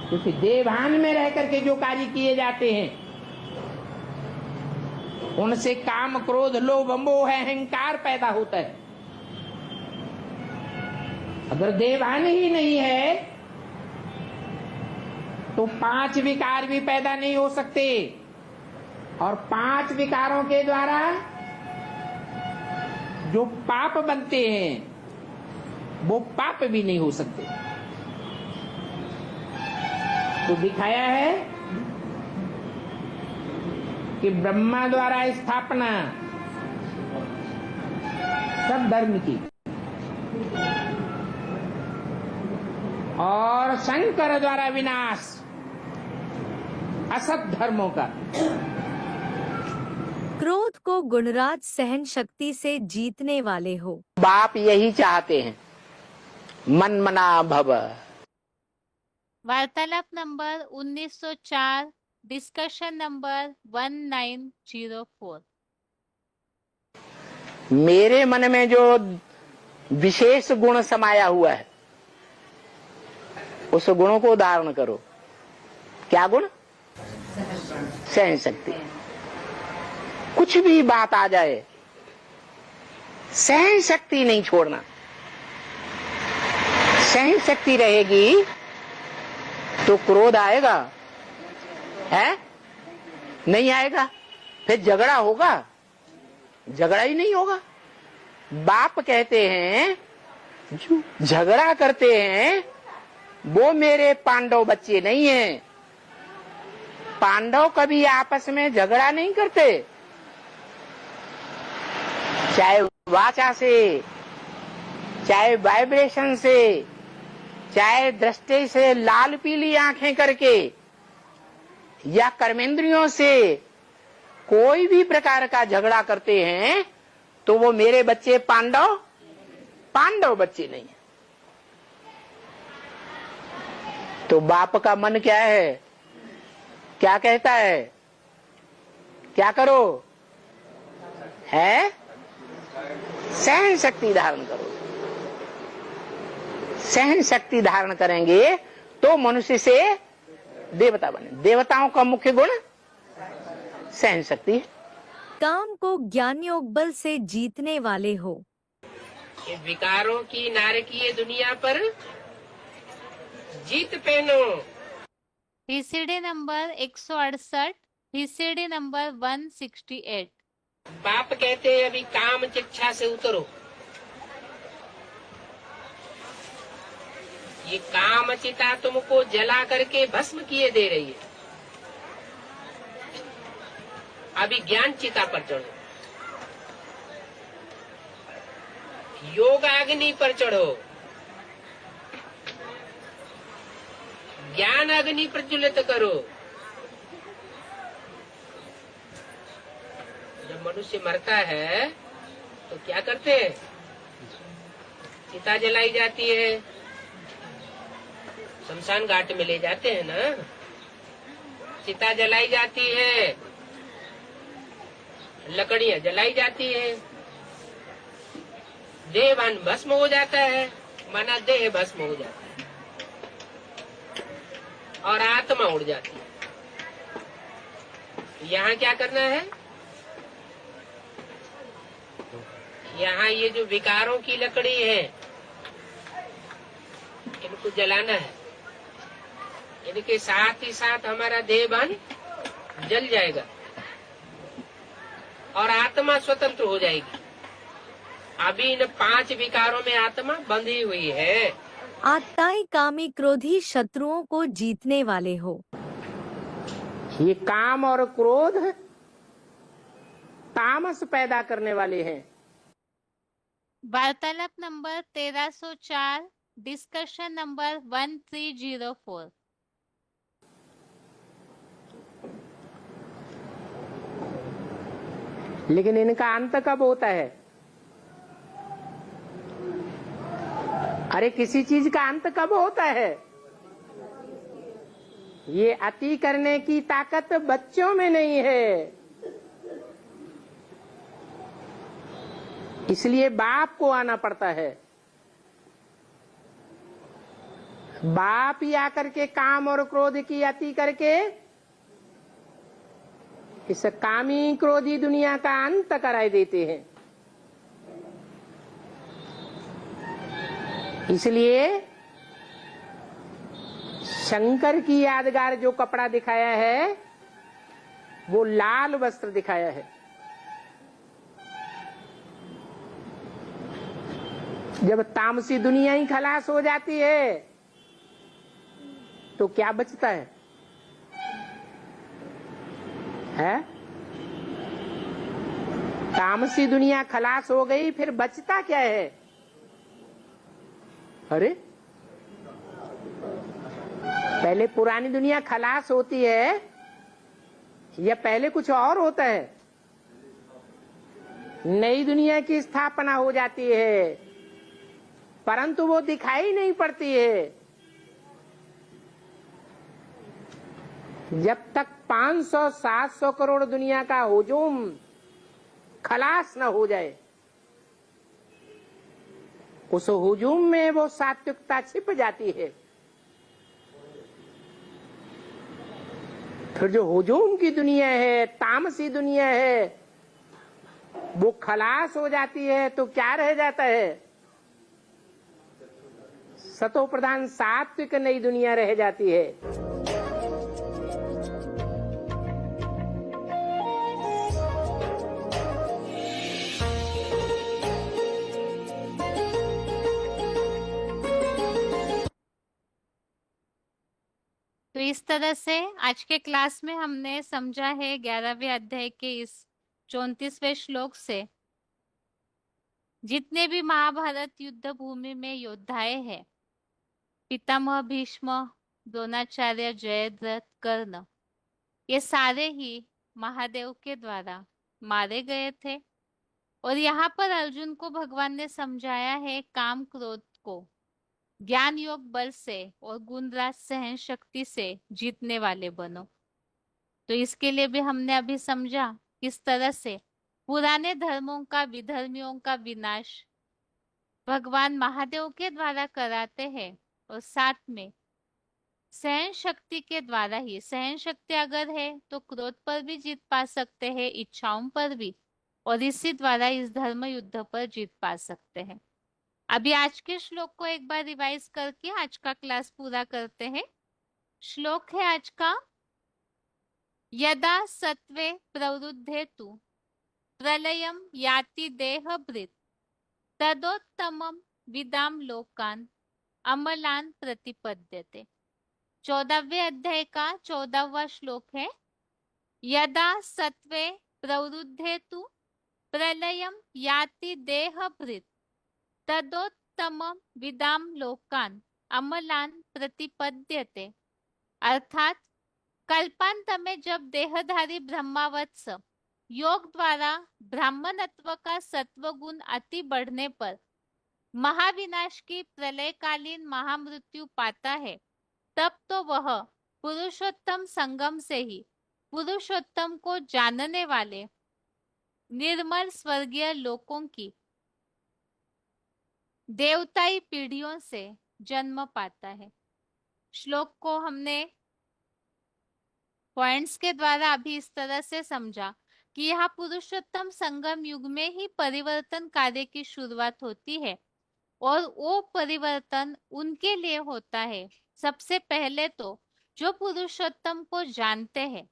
क्योंकि देवभान में रह करके जो कार्य किए जाते हैं, उनसे काम क्रोध लोभ मोह अहंकार पैदा होता है। अगर देवभान ही नहीं है तो 5 विकार भी पैदा नहीं हो सकते, और 5 विकारों के द्वारा जो पाप बनते हैं वो पाप भी नहीं हो सकते। तो दिखाया है कि ब्रह्मा द्वारा स्थापना सब धर्म की, और शंकर द्वारा विनाश असत धर्मों का। क्रोध को गुणराज सहन शक्ति से जीतने वाले हो। बाप यही चाहते हैं, मन मना भव। वार्तालाप नंबर 1904, डिस्कशन नंबर 1904। मेरे मन में जो विशेष गुण समाया हुआ है, उस गुणों को धारण करो। क्या गुण? सहन शक्ति। कुछ भी बात आ जाए, सहन शक्ति नहीं छोड़ना। सहन शक्ति रहेगी तो क्रोध आएगा, है? नहीं आएगा, फिर झगड़ा होगा? झगड़ा ही नहीं होगा। बाप कहते हैं जो झगड़ा करते हैं वो मेरे पांडव बच्चे नहीं हैं। पांडव कभी आपस में झगड़ा नहीं करते, चाहे वाचा से, चाहे वाइब्रेशन से, चाहे दृष्टि से लाल पीली आंखें करके, या कर्मेंद्रियों से कोई भी प्रकार का झगड़ा करते हैं तो वो मेरे बच्चे पांडव पांडव बच्चे नहीं है। तो बाप का मन क्या है, क्या कहता है, क्या करो, है सहन शक्ति धारण करो। सहन शक्ति धारण करेंगे तो मनुष्य से देवता बने। देवताओं का मुख्य गुण सहन शक्ति है। काम को ज्ञान योग बल से जीतने वाले हो। ये विकारों की नारकीय दुनिया पर जीत पहनो। VCD number 168, VCD number 168। बाप कहते हैं अभी काम चिच्छा से उतरो। ये काम चिता तुमको जला करके भस्म किए दे रही है। अभी ज्ञान चिता पर चढ़ो, योग अग्नि पर चढ़ो, ज्ञान अग्नि प्रज्वलित करो। जब मनुष्य मरता है तो क्या करते हैं, चिता जलाई जाती है, शमशान घाट में ले जाते हैं ना, चिता जलाई जाती है, लकड़ियां जलाई जाती है, देहवान भस्म हो जाता है, माना देह भस्म हो जाता है और आत्मा उड़ जाती है। यहाँ क्या करना है, यहाँ ये जो विकारों की लकड़ी है इनको जलाना है। इनके साथ ही साथ हमारा देहभान जल जाएगा और आत्मा स्वतंत्र हो जाएगी। अभी इन 5 विकारों में आत्मा बंधी हुई है। आत्ताई कामी क्रोधी शत्रुओं को जीतने वाले हो। ये काम और क्रोध तामस पैदा करने वाले हैं। वार्तालाप नंबर 1304, डिस्कशन नंबर 1304। लेकिन इनका अंत कब होता है? अरे किसी चीज का अंत कब होता है? ये अति करने की ताकत बच्चों में नहीं है, इसलिए बाप को आना पड़ता है। बाप ही आकर के काम और क्रोध की अति करके इस कामी क्रोधी दुनिया का अंत कराए देते हैं। इसलिए शंकर की यादगार जो कपड़ा दिखाया है वो लाल वस्त्र दिखाया है। जब तामसी दुनिया ही खलास हो जाती है तो क्या बचता है? तामसी दुनिया खलास हो गई, फिर बचता क्या है? अरे पहले पुरानी दुनिया खलास होती है या पहले कुछ और होता है? नई दुनिया की स्थापना हो जाती है, परंतु वो दिखाई नहीं पड़ती है। जब तक 500-700 करोड़ दुनिया का हुजूम खलास न हो जाए, उस हुजूम में वो सात्विकता छिप जाती है। फिर जो हुजूम की दुनिया है, तामसी दुनिया है, वो खलास हो जाती है तो क्या रह जाता है? सतो प्रधान सात्विक नई दुनिया रह जाती है। तो इस तरह से आज के क्लास में हमने समझा है 11वें अध्याय के इस 34वें श्लोक से जितने भी महाभारत युद्ध भूमि में योद्धाएं हैं, पितामह भीष्म, द्रोणाचार्य, जयद्रथ, कर्ण, ये सारे ही महादेव के द्वारा मारे गए थे। और यहाँ पर अर्जुन को भगवान ने समझाया है काम क्रोध को ज्ञान योग बल से और गुणराज सहन शक्ति से जीतने वाले बनो। तो इसके लिए भी हमने अभी समझा किस तरह से पुराने धर्मों का विधर्मियों का विनाश भगवान महादेव के द्वारा कराते हैं और साथ में सहन शक्ति के द्वारा ही, सहन शक्ति अगर है तो क्रोध पर भी जीत पा सकते हैं, इच्छाओं पर भी, और इसी द्वारा इस धर्म युद्ध पर जीत पा सकते हैं। अभी आज के श्लोक को एक बार रिवाइज करके आज का क्लास पूरा करते हैं। श्लोक है आज का, यदा सत्वे प्रवृद्धे तु प्रलयम याति देहभृत् तदोत्तमम विदाम लोकान अमलान प्रतिपद्यते। 14वें अध्याय का 14वां श्लोक है, यदा सत्वे प्रवृद्धे तु प्रलयम याति देहभृत् तदोत्तमम विदाम लोकान अमलान प्रतिपद्यते। अर्थात कल्पांत में जब देहधारी ब्रह्मावत्स योग द्वारा ब्राह्मणत्व का सत्व गुण अति बढ़ने पर महाविनाश की प्रलयकालीन महामृत्यु पाता है, तब तो वह पुरुषोत्तम संगम से ही पुरुषोत्तम को जानने वाले निर्मल स्वर्गीय लोकों की देवताई पीढ़ियों से जन्म पाता है। श्लोक को हमने पॉइंट्स के द्वारा अभी इस तरह से समझा कि यहाँ पुरुषोत्तम संगम युग में ही परिवर्तन कार्य की शुरुआत होती है और वो परिवर्तन उनके लिए होता है सबसे पहले तो जो पुरुषोत्तम को जानते हैं।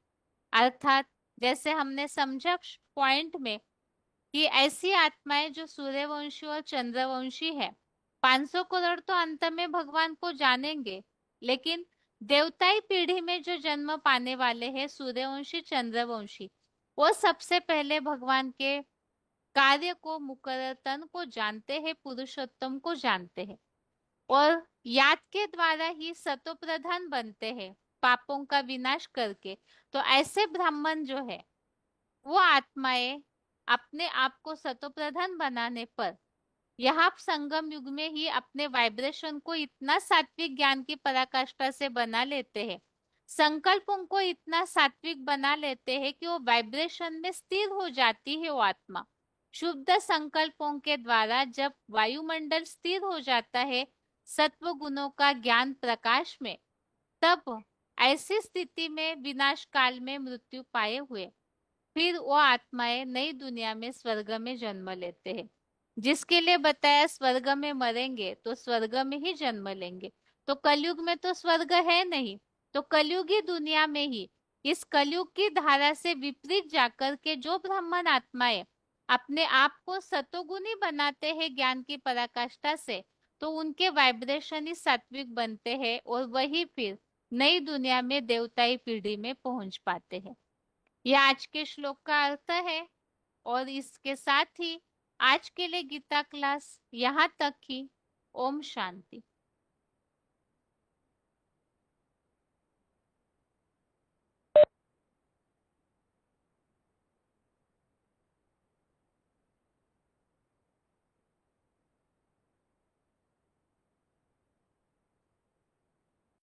अर्थात जैसे हमने समझा पॉइंट में कि ऐसी आत्माएं जो सूर्यवंशी और चंद्रवंशी है, 500 करोड़ तो अंत में भगवान को जानेंगे, लेकिन देवताई पीढ़ी में जो जन्म पाने वाले हैं सूर्यवंशी चंद्रवंशी, वो सबसे पहले भगवान के कार्य को मुकर्रतन को जानते हैं, पुरुषोत्तम को जानते हैं और याद के द्वारा ही सतोप्रधान बनते हैं पापों का विनाश करके। तो ऐसे ब्राह्मण जो है वो आत्माएं अपने आप को सतोप्रधान बनाने पर यहाँ संगम युग में ही अपने वाइब्रेशन को इतना सात्विक ज्ञान की पराकाष्ठा से बना लेते हैं, संकल्पों को इतना सात्विक बना लेते हैं कि वो वाइब्रेशन में स्थिर हो जाती है। वो आत्मा शुद्ध संकल्पों के द्वारा जब वायुमंडल स्थिर हो जाता है सत्व गुणों का ज्ञान प्रकाश में, तब ऐसी स्थिति में विनाश काल में मृत्यु पाए हुए फिर वो आत्माएं नई दुनिया में स्वर्ग में जन्म लेते हैं। जिसके लिए बताया स्वर्ग में मरेंगे तो स्वर्ग में ही जन्म लेंगे। तो कलयुग में तो स्वर्ग है नहीं, तो कलयुगी दुनिया में ही इस कलयुग की धारा से विपरीत जाकर के जो ब्राह्मण आत्माएं अपने आप को सतोगुणी बनाते हैं ज्ञान की पराकाष्ठा से, तो उनके वाइब्रेशन ही सात्विक बनते हैं और वही फिर नई दुनिया में देवताई पीढ़ी में पहुंच पाते हैं। यह आज के श्लोक का अर्थ है और इसके साथ ही आज के लिए गीता क्लास यहाँ तक ही। ओम शांति।